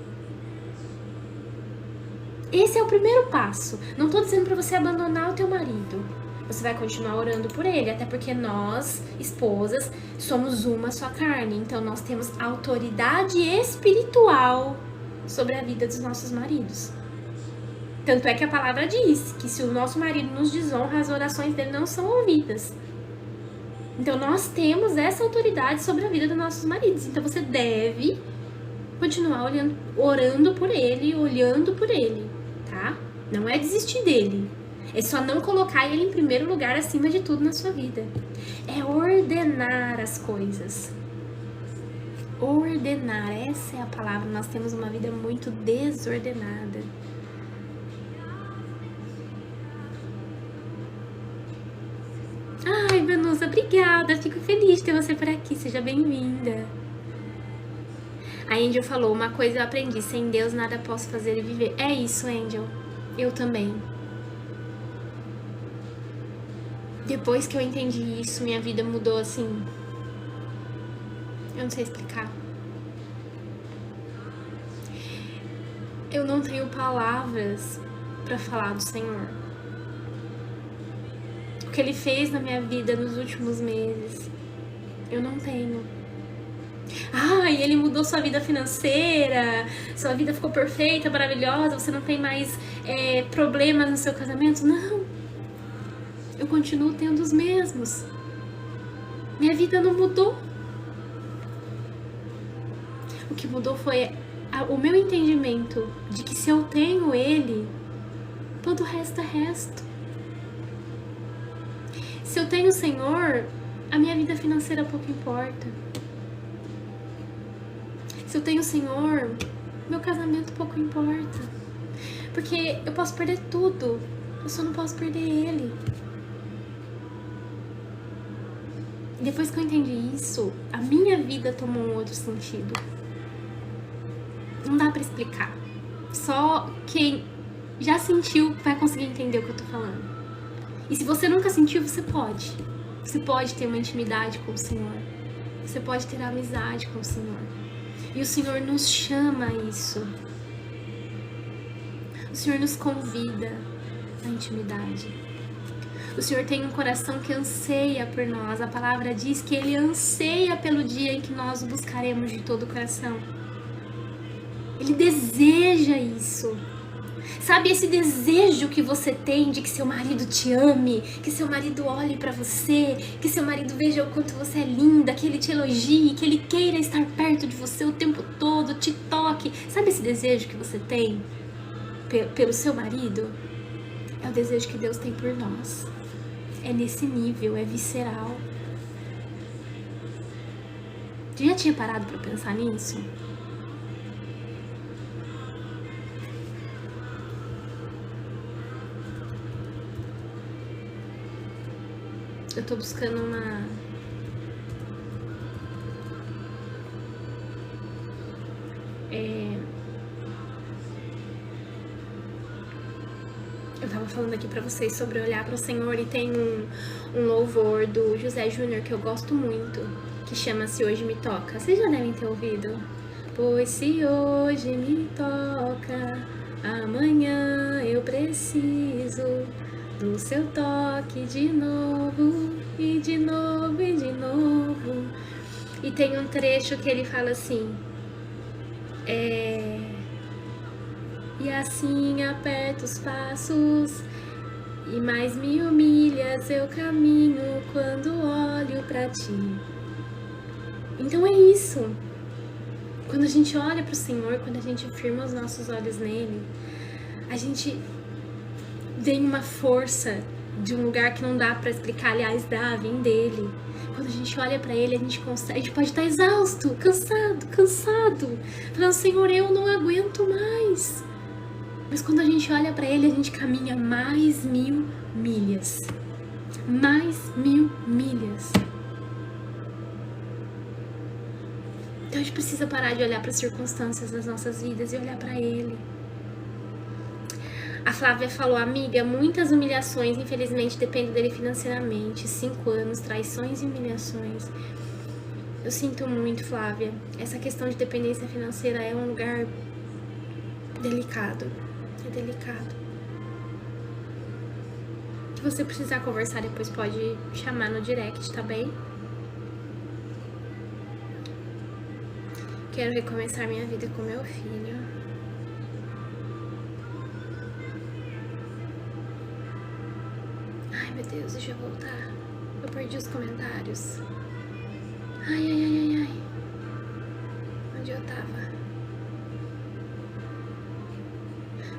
Esse é o primeiro passo. Não estou dizendo para você abandonar o teu marido. Você vai continuar orando por ele, até porque nós, esposas, somos uma só carne. Então nós temos autoridade espiritual sobre a vida dos nossos maridos. Tanto é que a palavra diz que se o nosso marido nos desonra, as orações dele não são ouvidas. Então nós temos essa autoridade sobre a vida dos nossos maridos. Então você deve continuar orando por ele, olhando por ele, tá? Não é desistir dele. É só não colocar ele em primeiro lugar acima de tudo na sua vida. É ordenar as coisas. Ordenar, essa é a palavra. Nós temos uma vida muito desordenada. Ai, Vanusa, obrigada. Fico feliz de ter você por aqui. Seja bem-vinda. A Angel falou, uma coisa eu aprendi, sem Deus nada posso fazer e viver. É isso, Angel. Eu também. Depois que eu entendi isso, minha vida mudou assim. Eu não sei explicar. Eu não tenho palavras pra falar do Senhor. O que Ele fez na minha vida nos últimos meses, eu não tenho. E Ele mudou sua vida financeira, sua vida ficou perfeita, maravilhosa, você não tem mais problemas no seu casamento? Não. Eu continuo tendo os mesmos. Minha vida não mudou. O que mudou foi o meu entendimento de que se eu tenho Ele, todo o resto é resto. Se eu tenho o Senhor, a minha vida financeira pouco importa. Se eu tenho o Senhor, meu casamento pouco importa. Porque eu posso perder tudo, eu só não posso perder Ele. Depois que eu entendi isso, a minha vida tomou um outro sentido. Não dá pra explicar. Só quem já sentiu vai conseguir entender o que eu tô falando. E se você nunca sentiu, você pode. Você pode ter uma intimidade com o Senhor. Você pode ter amizade com o Senhor. E o Senhor nos chama a isso. O Senhor nos convida à intimidade. O Senhor tem um coração que anseia por nós. A palavra diz que Ele anseia pelo dia em que nós o buscaremos de todo o coração. Ele deseja isso. Sabe esse desejo que você tem de que seu marido te ame, que seu marido olhe pra você, que seu marido veja o quanto você é linda, que ele te elogie, que ele queira estar perto de você o tempo todo, te toque. Sabe esse desejo que você tem pelo seu marido? É o desejo que Deus tem por nós. É nesse nível, é visceral. Já tinha parado pra pensar nisso? Eu tô buscando uma... Eu tava falando aqui pra vocês sobre olhar pro Senhor e tem um louvor do José Júnior que eu gosto muito, que chama Se Hoje Me Toca. Vocês já devem ter ouvido. Pois se hoje me toca, amanhã eu preciso do seu toque de novo, e de novo, e de novo. E tem um trecho que ele fala assim, e assim aperto os passos, e mais 1000 milhas eu caminho quando olho pra ti. Então é isso. Quando a gente olha pro Senhor, quando a gente firma os nossos olhos nele, a gente vem uma força de um lugar que não dá pra explicar, aliás, vem dele. Quando a gente olha pra ele, a gente pode estar exausto, cansado, falando, Senhor, eu não aguento mais. Mas quando a gente olha pra ele, a gente caminha mais 1000 milhas. Mais 1000 milhas. Então a gente precisa parar de olhar para as circunstâncias das nossas vidas e olhar para ele. A Flávia falou, amiga, muitas humilhações, infelizmente, dependem dele financeiramente. 5 anos, traições e humilhações. Eu sinto muito, Flávia. Essa questão de dependência financeira é um lugar delicado. É delicado. Se você precisar conversar depois, pode chamar no direct, tá bem? Quero recomeçar minha vida com meu filho. Ai, meu Deus, deixa eu voltar. Eu perdi os comentários. Ai. Onde eu tava?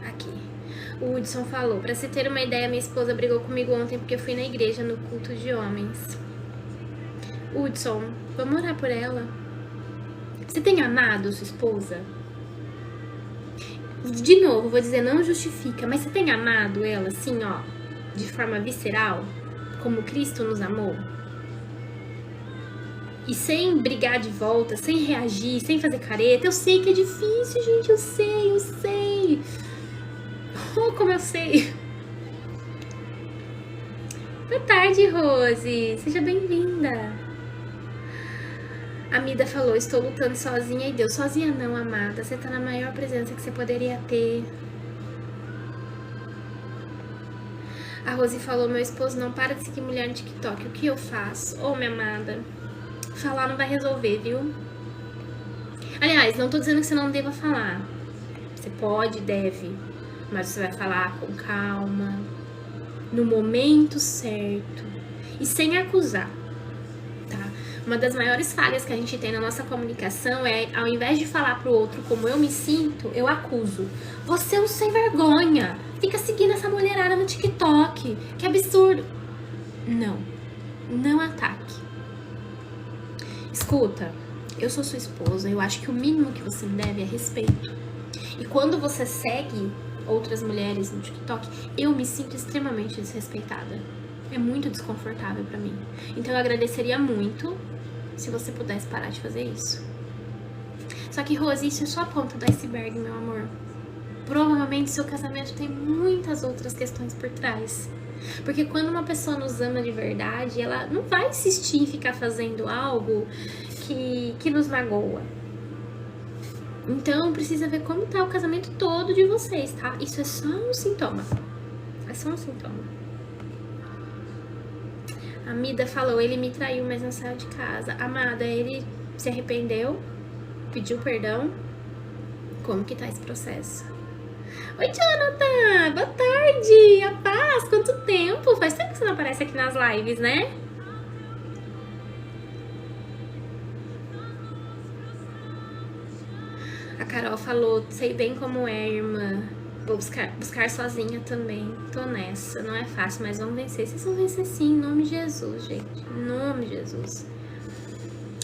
Aqui. O Hudson falou, pra se ter uma ideia, minha esposa brigou comigo ontem porque eu fui na igreja no culto de homens. Hudson, vamos orar por ela? Você tem amado sua esposa? De novo, vou dizer, não justifica, mas você tem amado ela assim, ó, de forma visceral, como Cristo nos amou? E sem brigar de volta, sem reagir, sem fazer careta. Eu sei que é difícil, gente, eu sei. Oh, como eu sei. Boa tarde, Rose. Seja bem-vinda. A Mida falou, estou lutando sozinha e Deus. Sozinha não, amada. Você tá na maior presença que você poderia ter. A Rose falou, meu esposo não para de seguir mulher no TikTok. O que eu faço? Ô, minha amada, falar não vai resolver, viu? Aliás, não tô dizendo que você não deva falar. Você pode, deve. Mas você vai falar com calma, no momento certo e sem acusar. Uma das maiores falhas que a gente tem na nossa comunicação é, ao invés de falar pro outro como eu me sinto, eu acuso. Você é um sem vergonha. Fica seguindo essa mulherada no TikTok. Que absurdo. Não ataque. Escuta, eu sou sua esposa. Eu acho que o mínimo que você me deve é respeito. E quando você segue outras mulheres no TikTok, eu me sinto extremamente desrespeitada. É muito desconfortável pra mim. Então eu agradeceria muito se você pudesse parar de fazer isso. Só que, Rose, isso é só a ponta do iceberg, meu amor. Provavelmente seu casamento tem muitas outras questões por trás. Porque quando uma pessoa nos ama de verdade, ela não vai insistir em ficar fazendo algo que nos magoa. Então precisa ver como tá o casamento todo de vocês, tá? Isso é só um sintoma. É só um sintoma. A Mida falou, ele me traiu, mas não saiu de casa. Amada, ele se arrependeu? Pediu perdão? Como que tá esse processo? Oi, Jonathan! Boa tarde! A paz! Quanto tempo? Faz tempo que você não aparece aqui nas lives, né? A Carol falou, sei bem como é, irmã. Vou buscar sozinha também. Tô nessa. Não é fácil, mas vamos vencer. Vocês vão vencer sim, em nome de Jesus, gente. Em nome de Jesus.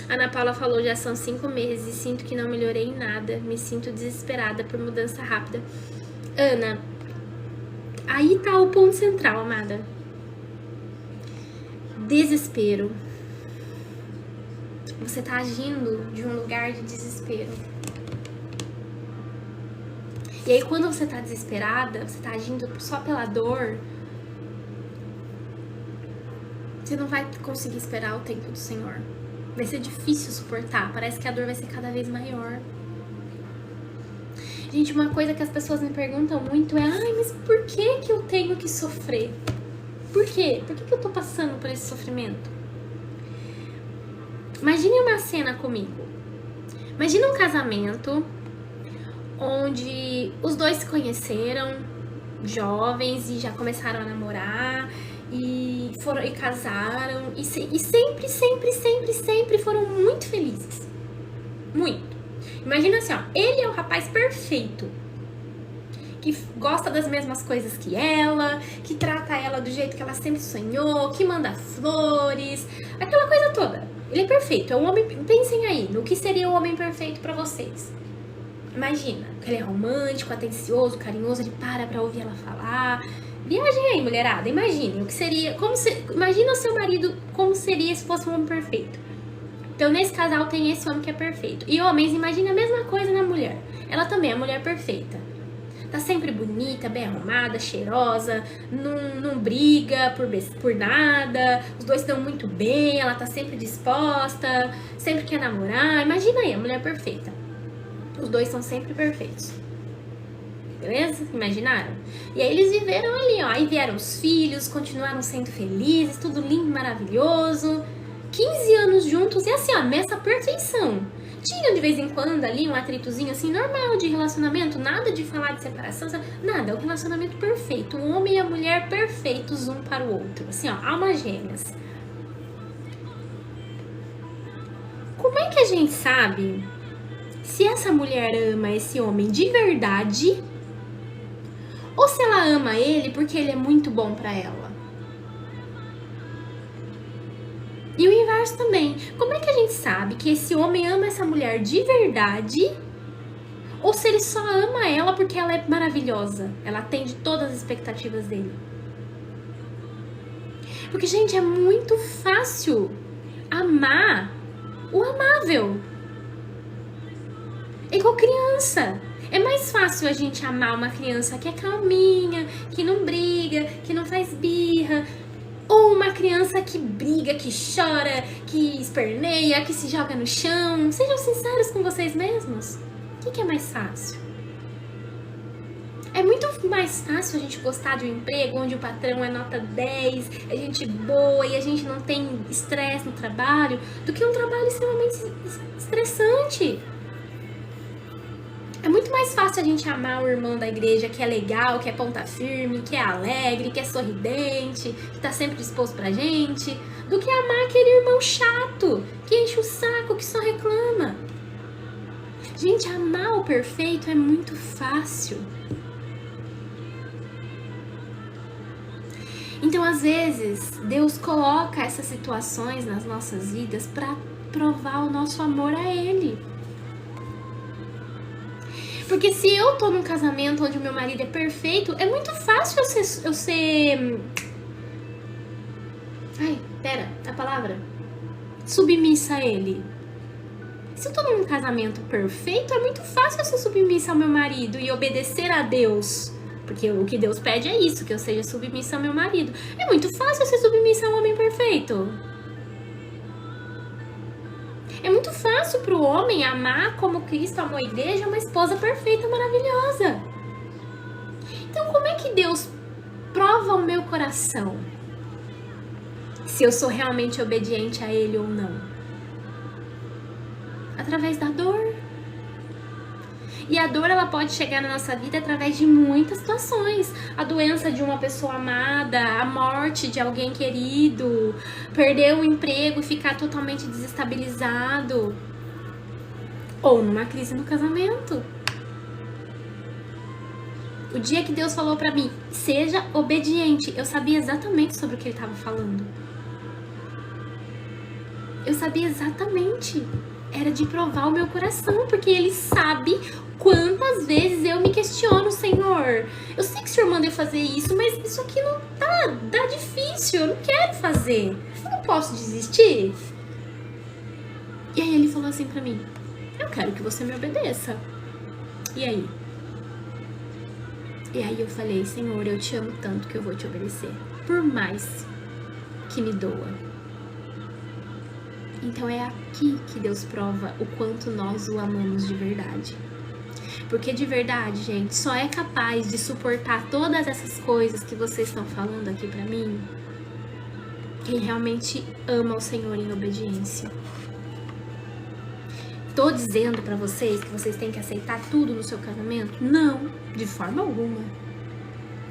A Ana Paula falou, já são 5 meses e sinto que não melhorei em nada. Me sinto desesperada por mudança rápida. Ana, aí tá o ponto central, amada. Desespero. Você tá agindo de um lugar de desespero. E aí quando você tá desesperada, você tá agindo só pela dor, você não vai conseguir esperar o tempo do Senhor. Vai ser difícil suportar, parece que a dor vai ser cada vez maior. Gente, uma coisa que as pessoas me perguntam muito é, ai, mas por que eu tenho que sofrer? Por quê? Por que eu tô passando por esse sofrimento? Imagine uma cena comigo. Imagina um casamento onde os dois se conheceram, jovens, e já começaram a namorar, e casaram, e sempre foram muito felizes. Muito. Imagina assim, ó, ele é o rapaz perfeito, que gosta das mesmas coisas que ela, que trata ela do jeito que ela sempre sonhou, que manda flores, aquela coisa toda. Ele é perfeito, é um homem. Pensem aí, no que seria o homem perfeito pra vocês. Imagina, ele é romântico, atencioso, carinhoso, ele pra ouvir ela falar. Viagem aí, mulherada, imaginem o que seria, imagina o seu marido como seria se fosse um homem perfeito. Então, nesse casal tem esse homem que é perfeito. E homens, imagina a mesma coisa na mulher. Ela também é a mulher perfeita. Tá sempre bonita, bem arrumada, cheirosa, não briga por nada, os dois estão muito bem, ela tá sempre disposta, sempre quer namorar. Imagina aí, a mulher perfeita. Os dois são sempre perfeitos. Beleza? Imaginaram? E aí eles viveram ali, ó. Aí vieram os filhos, continuaram sendo felizes, tudo lindo, maravilhoso. 15 anos juntos e assim, ó, nessa perfeição. Tinha de vez em quando ali um atritozinho assim, normal de relacionamento, nada de falar de separação, nada, é um relacionamento perfeito. O homem e a mulher perfeitos um para o outro. Assim, ó, almas gêmeas. Como é que a gente sabe se essa mulher ama esse homem de verdade ou se ela ama ele porque ele é muito bom pra ela? E o inverso também. Como é que a gente sabe que esse homem ama essa mulher de verdade ou se ele só ama ela porque ela é maravilhosa? Ela atende todas as expectativas dele. Porque, gente, é muito fácil amar o amável. É igual criança. É mais fácil a gente amar uma criança que é calminha, que não briga, que não faz birra, ou uma criança que briga, que chora, que esperneia, que se joga no chão. Sejam sinceros com vocês mesmos. O que é mais fácil? É muito mais fácil a gente gostar de um emprego onde o patrão é nota 10, é gente boa e a gente não tem estresse no trabalho, do que um trabalho extremamente estressante. É muito mais fácil a gente amar o irmão da igreja que é legal, que é ponta firme, que é alegre, que é sorridente, que tá sempre disposto pra gente, do que amar aquele irmão chato, que enche o saco, que só reclama. Gente, amar o perfeito é muito fácil. Então, às vezes, Deus coloca essas situações nas nossas vidas pra provar o nosso amor a Ele. Porque se eu tô num casamento onde o meu marido é perfeito, é muito fácil eu ser... a palavra? Submissa a ele. Se eu tô num casamento perfeito, é muito fácil eu ser submissa ao meu marido e obedecer a Deus. Porque o que Deus pede é isso, que eu seja submissa ao meu marido. É muito fácil eu ser submissa ao homem perfeito. É muito fácil para o homem amar como Cristo amou a igreja, uma esposa perfeita, maravilhosa. Então, como é que Deus prova o meu coração? Se eu sou realmente obediente a Ele ou não? Através da dor. E a dor, ela pode chegar na nossa vida através de muitas situações. A doença de uma pessoa amada, a morte de alguém querido, perder o emprego e ficar totalmente desestabilizado. Ou numa crise no casamento. O dia que Deus falou pra mim, seja obediente, eu sabia exatamente sobre o que Ele estava falando. Eu sabia exatamente. Era de provar o meu coração, porque Ele sabe quantas vezes eu me questiono, Senhor, eu sei que o Senhor manda eu fazer isso, mas isso aqui não tá difícil, eu não quero fazer, eu não posso desistir. E aí Ele falou assim pra mim, eu quero que você me obedeça. E aí? E aí eu falei, Senhor, eu te amo tanto que eu vou te obedecer, por mais que me doa. Então é aqui que Deus prova o quanto nós o amamos de verdade. Porque de verdade, gente, só é capaz de suportar todas essas coisas que vocês estão falando aqui pra mim quem realmente ama o Senhor em obediência. Tô dizendo pra vocês que vocês têm que aceitar tudo no seu casamento? Não, de forma alguma.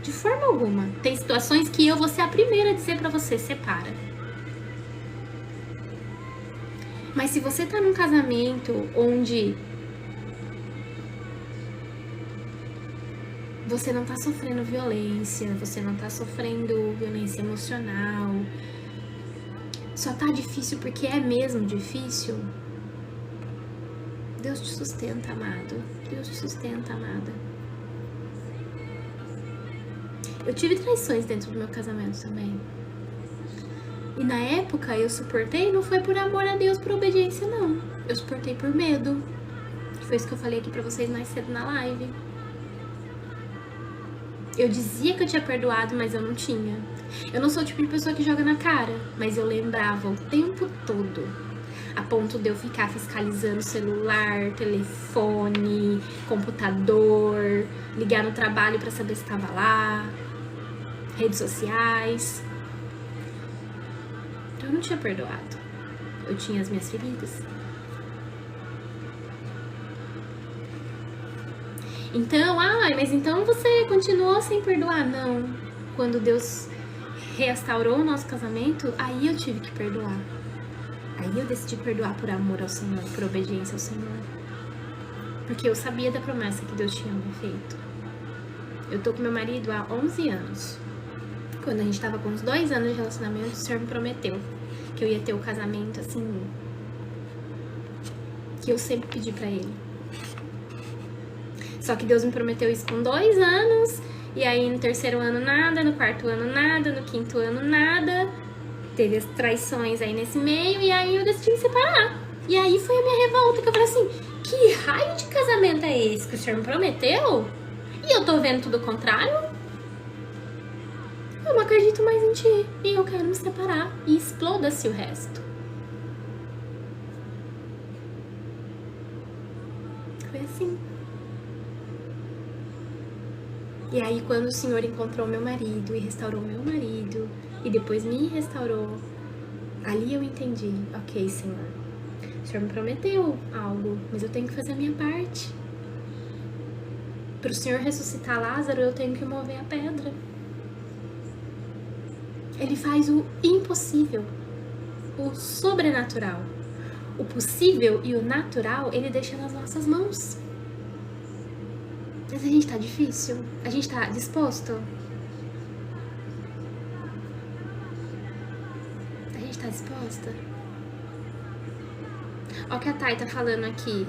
De forma alguma. Tem situações que eu vou ser a primeira a dizer pra você, separa. Mas se você tá num casamento onde você não tá sofrendo violência, você não tá sofrendo violência emocional, só tá difícil porque é mesmo difícil, Deus te sustenta, amado. Deus te sustenta, amada. Eu tive traições dentro do meu casamento também. E na época eu suportei, não foi por amor a Deus, por obediência, não. Eu suportei por medo. Foi isso que eu falei aqui pra vocês mais cedo na live. Eu dizia que eu tinha perdoado, mas eu não tinha. Eu não sou o tipo de pessoa que joga na cara, mas eu lembrava o tempo todo. A ponto de eu ficar fiscalizando celular, telefone, computador, ligar no trabalho pra saber se tava lá, redes sociais. Eu não tinha perdoado. Eu tinha as minhas feridas. Então, mas então você continuou sem perdoar? Não. Quando Deus restaurou o nosso casamento, aí eu tive que perdoar. Aí eu decidi perdoar por amor ao Senhor, por obediência ao Senhor. Porque eu sabia da promessa que Deus tinha me feito. Eu tô com meu marido há 11 anos. Quando a gente tava com uns 2 anos de relacionamento, o Senhor me prometeu que eu ia ter o casamento assim, que eu sempre pedi pra Ele. Só que Deus me prometeu isso com 2 anos, e aí no 3º ano nada, no 4º ano nada, no 5º ano nada. Teve as traições aí nesse meio, e aí eu decidi me separar. E aí foi a minha revolta, que eu falei assim, que raio de casamento é esse que o Senhor me prometeu? E eu tô vendo tudo o contrário? Eu não acredito mais em ti, e eu quero me separar, e exploda-se o resto. Foi assim. E aí quando o Senhor encontrou meu marido e restaurou meu marido, e depois me restaurou, ali eu entendi, ok, Senhor, o Senhor me prometeu algo, mas eu tenho que fazer a minha parte. Para o Senhor ressuscitar Lázaro, eu tenho que mover a pedra. Ele faz o impossível, o sobrenatural. O possível e o natural, Ele deixa nas nossas mãos. Mas a gente tá difícil? A gente tá disposto? A gente tá disposta? Ó o que a Thay tá falando aqui.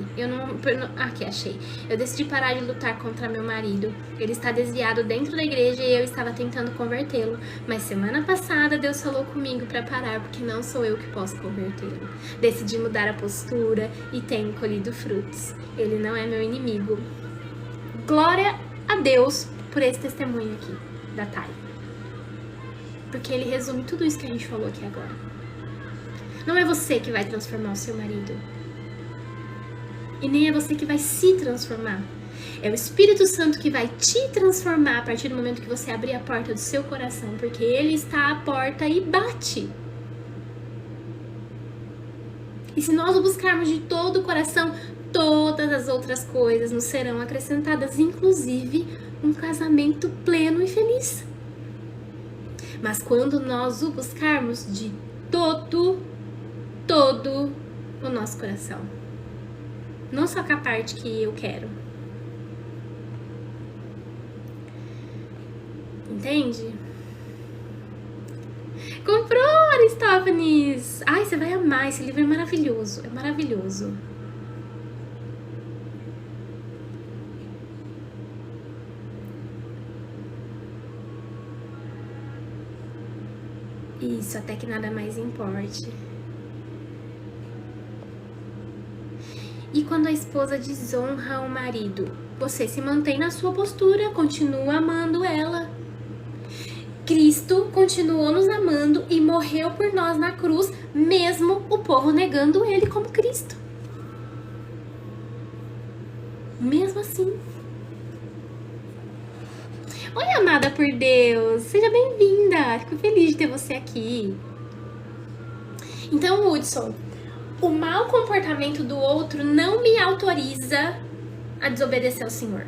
Aqui, achei. Eu decidi parar de lutar contra meu marido. Ele está desviado dentro da igreja e eu estava tentando convertê-lo. Mas semana passada Deus falou comigo pra parar, porque não sou eu que posso convertê-lo. Decidi mudar a postura e tenho colhido frutos. Ele não é meu inimigo. Glória a Deus por esse testemunho aqui da Thay. Porque ele resume tudo isso que a gente falou aqui agora. Não é você que vai transformar o seu marido. E nem é você que vai se transformar. É o Espírito Santo que vai te transformar a partir do momento que você abrir a porta do seu coração. Porque Ele está à porta e bate. E se nós o buscarmos de todo o coração, todas as outras coisas nos serão acrescentadas, inclusive um casamento pleno e feliz. Mas quando nós o buscarmos de todo o nosso coração, não só com a parte que eu quero. Entende? Comprou, Aristófanes! Ai, você vai amar, esse livro é maravilhoso, é maravilhoso. Isso, até que nada mais importe. E quando a esposa desonra o marido, você se mantém na sua postura, continua amando ela. Cristo continuou nos amando e morreu por nós na cruz, mesmo o povo negando ele como Cristo. Mesmo assim. Oi, amada por Deus, seja bem-vinda, fico feliz de ter você aqui. Então, Hudson, o mau comportamento do outro não me autoriza a desobedecer ao Senhor.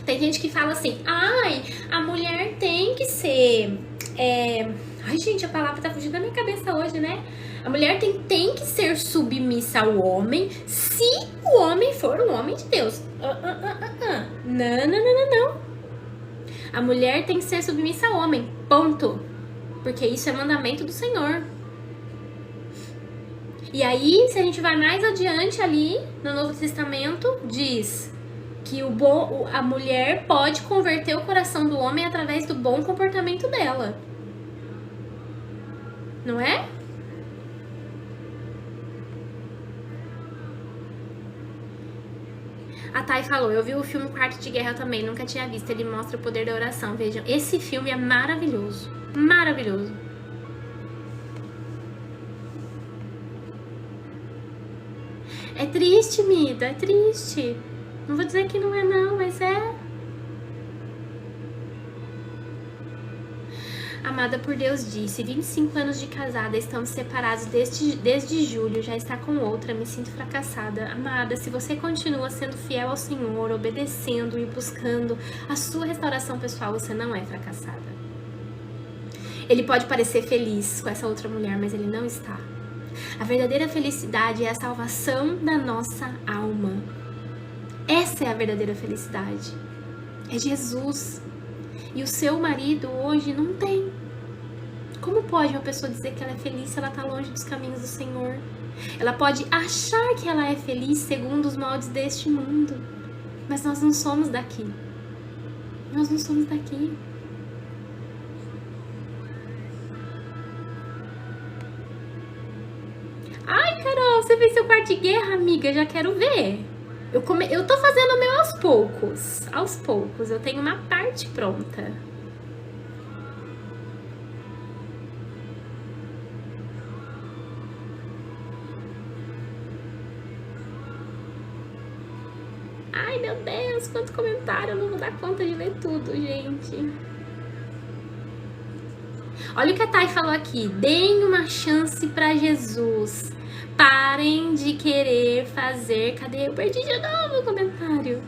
Tem gente que fala assim, ai, a mulher tem que ser... Ai, gente, a palavra tá fugindo da minha cabeça hoje, né? A mulher tem que ser submissa ao homem se o homem for um homem de Deus. Não. A mulher tem que ser submissa ao homem, ponto. Porque isso é mandamento do Senhor. E aí, se a gente vai mais adiante ali, no Novo Testamento, diz que a mulher pode converter o coração do homem através do bom comportamento dela. Não é? A Thay falou, eu vi o filme Quarto de Guerra também, nunca tinha visto. Ele mostra o poder da oração. Vejam, esse filme é maravilhoso. Maravilhoso. É triste, Mida, é triste. Não vou dizer que não é não, mas é. Amada por Deus disse, 25 anos de casada, estamos separados desde julho, já está com outra, me sinto fracassada. Amada, se você continua sendo fiel ao Senhor, obedecendo e buscando a sua restauração pessoal, você não é fracassada. Ele pode parecer feliz com essa outra mulher, mas ele não está. A verdadeira felicidade é a salvação da nossa alma. Essa é a verdadeira felicidade. É Jesus. E o seu marido hoje não tem. Como pode uma pessoa dizer que ela é feliz se ela está longe dos caminhos do Senhor? Ela pode achar que ela é feliz segundo os moldes deste mundo. Mas nós não somos daqui. Nós não somos daqui. Ai, Carol, você fez seu quarto de guerra, amiga? Já quero ver. Eu tô fazendo o meu aos poucos. Aos poucos. Eu tenho uma parte pronta. Ai, meu Deus, quanto comentário. Eu não vou dar conta de ler tudo, gente. Olha o que a Thay falou aqui. Deem uma chance pra Jesus. Parem de querer fazer... Cadê? Eu perdi de novo o comentário.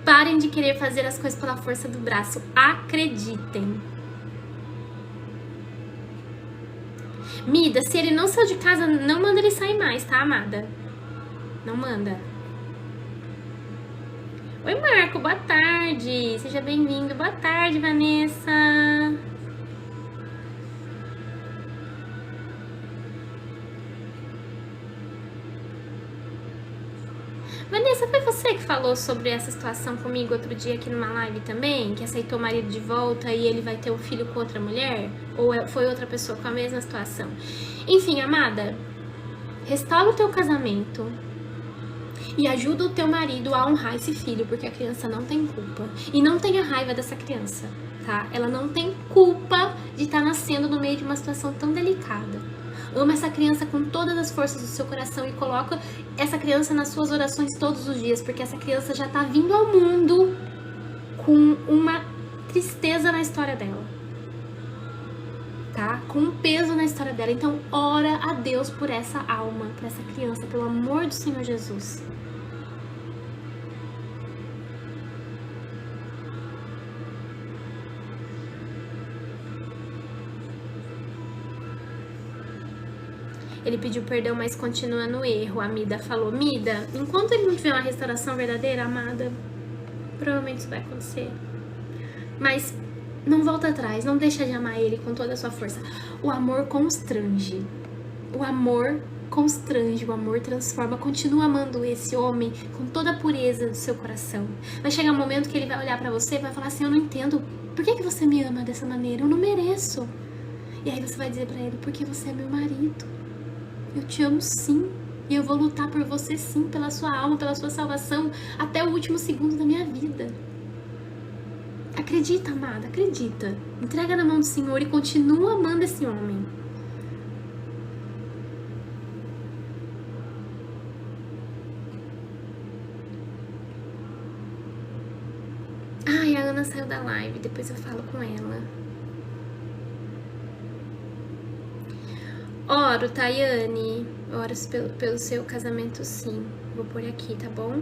Parem de querer fazer as coisas pela força do braço. Acreditem. Mida, se ele não saiu de casa, não manda ele sair mais, tá, amada? Não manda. Oi, Marco, boa tarde. Seja bem-vindo. Boa tarde, Vanessa. Vanessa, foi você que falou sobre essa situação comigo outro dia aqui numa live também? Que aceitou o marido de volta e ele vai ter um filho com outra mulher? Ou foi outra pessoa com a mesma situação? Enfim, amada, restaura o teu casamento e ajuda o teu marido a honrar esse filho, porque a criança não tem culpa. E não tenha raiva dessa criança, tá? Ela não tem culpa de estar nascendo no meio de uma situação tão delicada. Ama essa criança com todas as forças do seu coração e coloca essa criança nas suas orações todos os dias, porque essa criança já tá vindo ao mundo com uma tristeza na história dela, tá? Com um peso na história dela. Então, ora a Deus por essa alma, por essa criança, pelo amor do Senhor Jesus. Ele pediu perdão, mas continua no erro. A Mida falou, Mida, enquanto ele não tiver uma restauração verdadeira, amada, provavelmente isso vai acontecer. Mas não volta atrás, não deixa de amar ele com toda a sua força. O amor constrange. O amor constrange, o amor transforma. Continua amando esse homem com toda a pureza do seu coração. Vai chegar um momento que ele vai olhar pra você e vai falar assim, eu não entendo, por que você me ama dessa maneira? Eu não mereço. E aí você vai dizer pra ele, porque você é meu marido. Eu te amo sim, e eu vou lutar por você sim, pela sua alma, pela sua salvação, até o último segundo da minha vida. Acredita, amada, acredita. Entrega na mão do Senhor e continua amando esse homem. Ai, a Ana saiu da live, depois eu falo com ela. Oro, Tayane. Oro pelo seu casamento, sim. Vou pôr aqui, tá bom?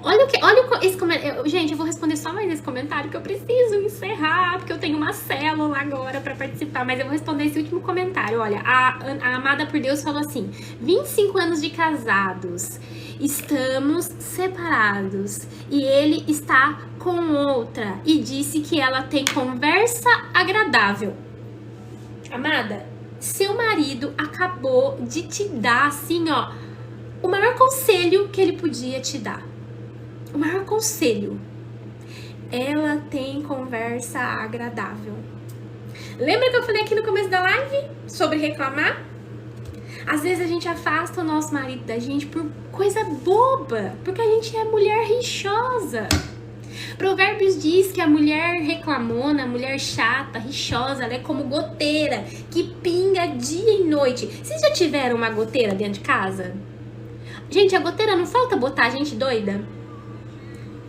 Olha esse comentário. Gente, eu vou responder só mais esse comentário, que eu preciso encerrar, porque eu tenho uma célula agora pra participar, mas eu vou responder esse último comentário. Olha, a Amada por Deus falou assim: 25 anos de casados, estamos separados e ele está com outra e disse que ela tem conversa agradável. Amada, seu marido acabou de te dar, assim, ó, o maior conselho que ele podia te dar. O maior conselho. Ela tem conversa agradável. Lembra que eu falei aqui no começo da live sobre reclamar? Às vezes a gente afasta o nosso marido da gente por coisa boba, porque a gente é mulher rixosa. Provérbios diz que a mulher reclamona, a mulher chata, rixosa, ela é como goteira, que pinga dia e noite. Vocês já tiveram uma goteira dentro de casa? Gente, a goteira não falta botar a gente doida?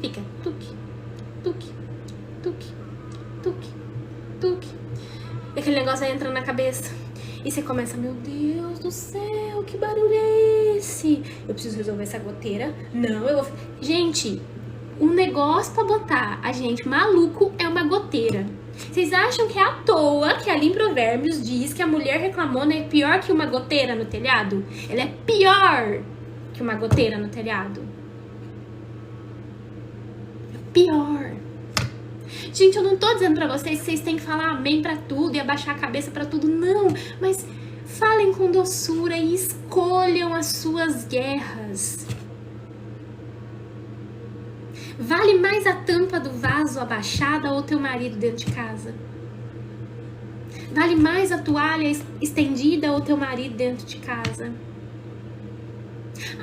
Fica tuque, tuque, tuque, tuque, tuque. E aquele negócio vai entrando na cabeça. E você começa, meu Deus do céu, que barulho é esse? Eu preciso resolver essa goteira. Não, eu vou... Gente, um negócio pra botar a gente maluco é uma goteira. Vocês acham que é à toa que ali em Provérbios diz que a mulher reclamona é pior que uma goteira no telhado? Ela é pior que uma goteira no telhado. Pior. Gente, eu não tô dizendo pra vocês que vocês têm que falar amém pra tudo e abaixar a cabeça pra tudo, não. Mas falem com doçura e escolham as suas guerras. Vale mais a tampa do vaso abaixada ou teu marido dentro de casa? Vale mais a toalha estendida ou teu marido dentro de casa?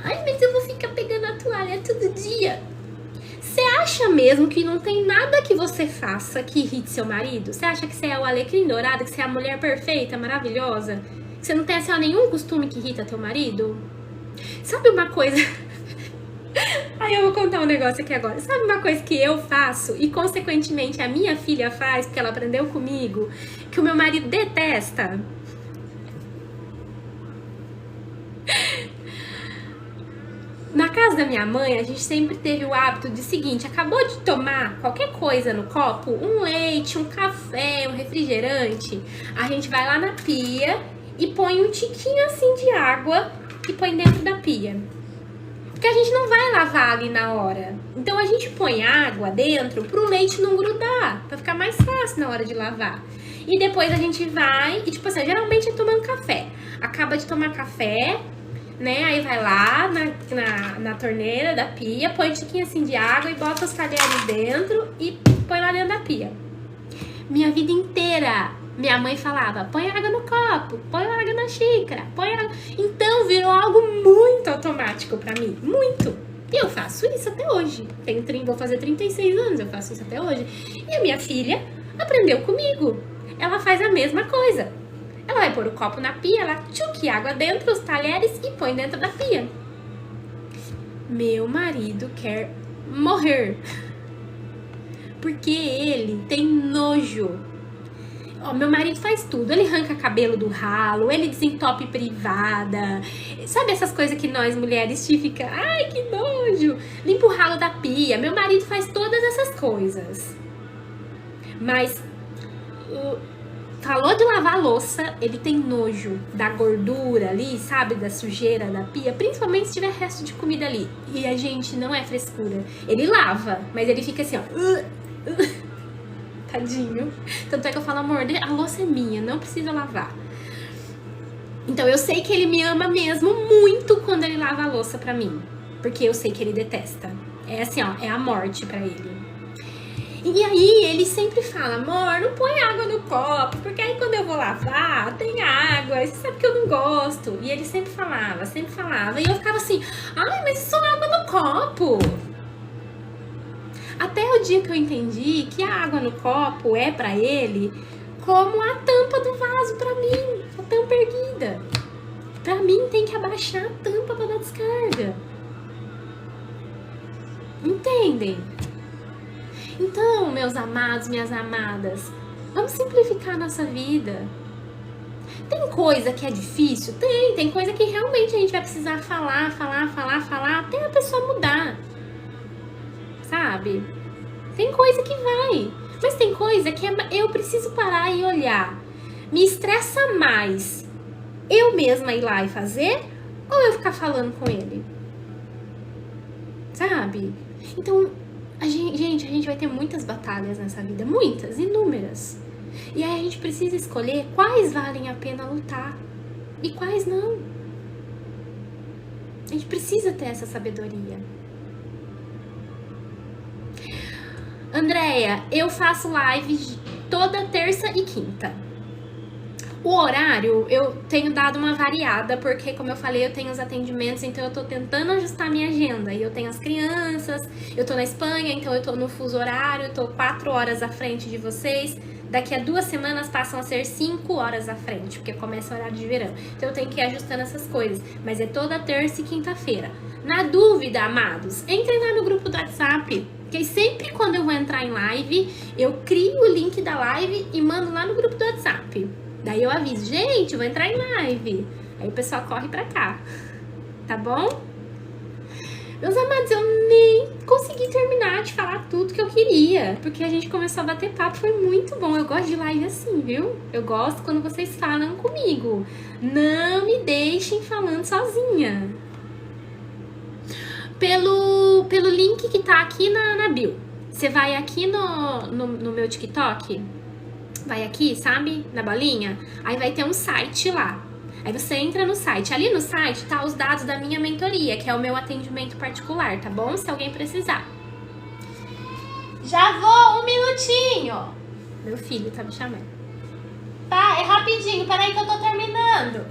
Ai, mas eu vou ficar pegando a toalha todo dia. Você acha mesmo que não tem nada que você faça que irrite seu marido? Você acha que você é o alecrim dourado, que você é a mulher perfeita, maravilhosa? Que você não tem, assim, nenhum costume que irrita teu marido? Sabe uma coisa... Aí eu vou contar um negócio aqui agora. Sabe uma coisa que eu faço e, consequentemente, a minha filha faz, porque ela aprendeu comigo, que o meu marido detesta? Na casa da minha mãe, a gente sempre teve o hábito de seguinte: acabou de tomar qualquer coisa no copo, um leite, um café, um refrigerante, a gente vai lá na pia e põe um tiquinho assim de água e põe dentro da pia. Porque a gente não vai lavar ali na hora. Então a gente põe água dentro pro leite não grudar, pra ficar mais fácil na hora de lavar. E depois a gente vai e, tipo assim, geralmente é tomando café. Acaba de tomar café, né? Aí vai lá na torneira da pia, põe um tiquinho assim de água e bota os talheres dentro e põe lá dentro da pia. Minha vida inteira, minha mãe falava: põe água no copo, põe água na xícara, põe água... Então virou algo muito automático pra mim, muito. E eu faço isso até hoje. Vou fazer 36 anos, eu faço isso até hoje. E a minha filha aprendeu comigo. Ela faz a mesma coisa. Ela vai pôr o copo na pia, ela tchuque água dentro, os talheres e põe dentro da pia. Meu marido quer morrer. Porque ele tem nojo. Ó, meu marido faz tudo. Ele arranca cabelo do ralo, ele desentope privada. Sabe essas coisas que nós mulheres fica, ai, que nojo. Limpa o ralo da pia. Meu marido faz todas essas coisas. Mas... falou de lavar a louça, ele tem nojo da gordura ali, sabe? Da sujeira da pia, principalmente se tiver resto de comida ali. E a gente, não é frescura. Ele lava, mas ele fica assim, ó. Tadinho. Tanto é que eu falo, amor, a louça é minha, não precisa lavar. Então eu sei que ele me ama mesmo muito quando ele lava a louça pra mim. Porque eu sei que ele detesta. É assim, ó, é a morte pra ele. E aí ele sempre fala, amor, não põe água no copo, porque aí quando eu vou lavar, tem água, e você sabe que eu não gosto. E ele sempre falava, e eu ficava assim, ai, mas isso é água no copo. Até o dia que eu entendi que a água no copo é pra ele como a tampa do vaso pra mim, a tampa erguida. Pra mim tem que abaixar a tampa pra dar descarga. Entendem? Então, meus amados, minhas amadas, vamos simplificar a nossa vida. Tem coisa que é difícil? Tem coisa que realmente a gente vai precisar falar, até a pessoa mudar, sabe? Tem coisa que vai, mas tem coisa que eu preciso parar e olhar. Me estressa mais eu mesma ir lá e fazer ou eu ficar falando com ele? Sabe? Então, a gente vai ter muitas batalhas nessa vida, muitas, inúmeras. E aí a gente precisa escolher quais valem a pena lutar e quais não. A gente precisa ter essa sabedoria. Andréia, eu faço live toda terça e quinta. O horário eu tenho dado uma variada, porque como eu falei, eu tenho os atendimentos, então eu tô tentando ajustar minha agenda. E eu tenho as crianças, eu tô na Espanha, então eu tô no fuso horário, eu tô 4 horas à frente de vocês. Daqui a 2 semanas passam a ser 5 horas à frente, porque começa o horário de verão. Então eu tenho que ir ajustando essas coisas. Mas é toda terça e quinta-feira. Na dúvida, amados, entrem lá no grupo do WhatsApp. Porque sempre quando eu vou entrar em live, eu crio o link da live e mando lá no grupo do WhatsApp. Daí eu aviso, gente, eu vou entrar em live. Aí o pessoal corre pra cá. Tá bom? Meus amados, eu nem consegui terminar de falar tudo que eu queria, porque a gente começou a bater papo, foi muito bom. Eu gosto de live assim, viu? Eu gosto quando vocês falam comigo. Não me deixem falando sozinha. Pelo link que tá aqui na bio. Você vai aqui no meu TikTok, vai aqui, sabe? Na bolinha. Aí vai ter um site lá. Aí você entra no site. Ali no site tá os dados da minha mentoria, que é o meu atendimento particular, tá bom? Se alguém precisar. Já vou, 1 minutinho. Meu filho tá me chamando. Tá, é rapidinho, peraí que eu tô terminando.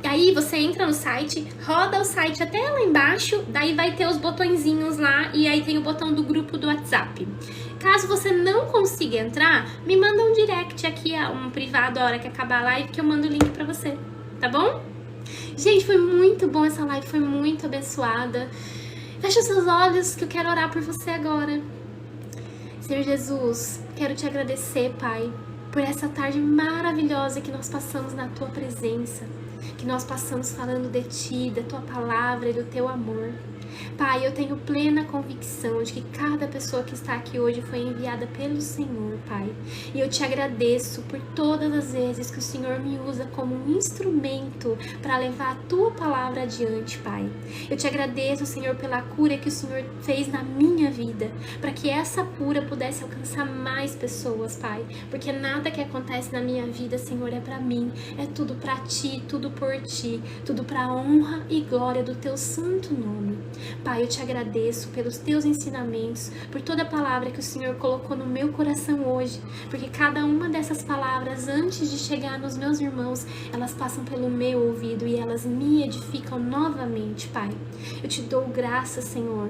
Aí você entra no site, roda o site até lá embaixo, daí vai ter os botõezinhos lá e aí tem o botão do grupo do WhatsApp. Caso você não consiga entrar, me manda um direct aqui, um privado a hora que acabar a live, que eu mando o link pra você, tá bom? Gente, foi muito bom essa live, foi muito abençoada. Fecha os seus olhos que eu quero orar por você agora. Senhor Jesus, quero te agradecer, Pai, por essa tarde maravilhosa que nós passamos na Tua presença, que nós passamos falando de Ti, da Tua palavra e do Teu amor. Pai, eu tenho plena convicção de que cada pessoa que está aqui hoje foi enviada pelo Senhor, Pai. E eu te agradeço por todas as vezes que o Senhor me usa como um instrumento para levar a Tua palavra adiante, Pai. Eu te agradeço, Senhor, pela cura que o Senhor fez na minha vida, para que essa cura pudesse alcançar mais pessoas, Pai. Porque nada que acontece na minha vida, Senhor, é para mim. É tudo para Ti, tudo por Ti, tudo para a honra e glória do Teu santo nome. Pai, eu te agradeço pelos teus ensinamentos, por toda a palavra que o Senhor colocou no meu coração hoje, porque cada uma dessas palavras, antes de chegar nos meus irmãos, elas passam pelo meu ouvido e elas me edificam novamente, Pai. Eu te dou graças, Senhor,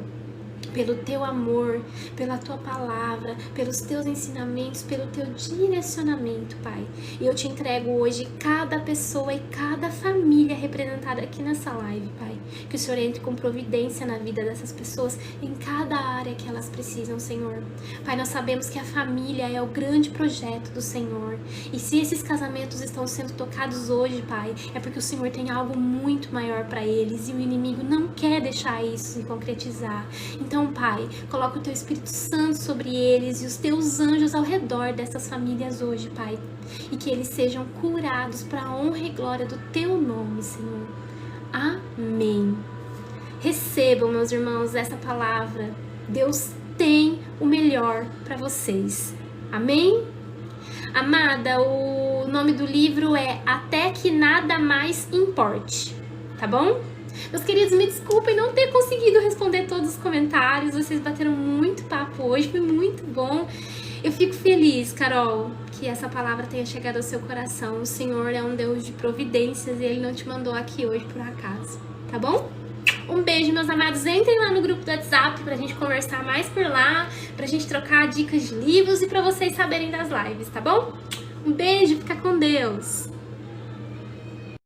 pelo teu amor, pela tua palavra, pelos teus ensinamentos, pelo teu direcionamento, Pai. E eu te entrego hoje cada pessoa e cada família representada aqui nessa live, Pai. Que o Senhor entre com providência na vida dessas pessoas em cada área que elas precisam, Senhor. Pai, nós sabemos que a família é o grande projeto do Senhor. E se esses casamentos estão sendo tocados hoje, Pai, é porque o Senhor tem algo muito maior para eles e o inimigo não quer deixar isso se concretizar. Então, Pai, coloca o Teu Espírito Santo sobre eles e os Teus anjos ao redor dessas famílias hoje, Pai. E que eles sejam curados para a honra e glória do Teu nome, Senhor. Amém. Recebam, meus irmãos, essa palavra. Deus tem o melhor para vocês. Amém? Amada, o nome do livro é Até que Nada Mais Importe, tá bom? Meus queridos, me desculpem não ter conseguido responder todos os comentários. Vocês bateram muito papo hoje, foi muito bom. Eu fico feliz, Carol, que essa palavra tenha chegado ao seu coração. O Senhor é um Deus de providências e Ele não te mandou aqui hoje por acaso, tá bom? Um beijo, meus amados. Entrem lá no grupo do WhatsApp pra gente conversar mais por lá, pra gente trocar dicas de livros e pra vocês saberem das lives, tá bom? Um beijo, fica com Deus!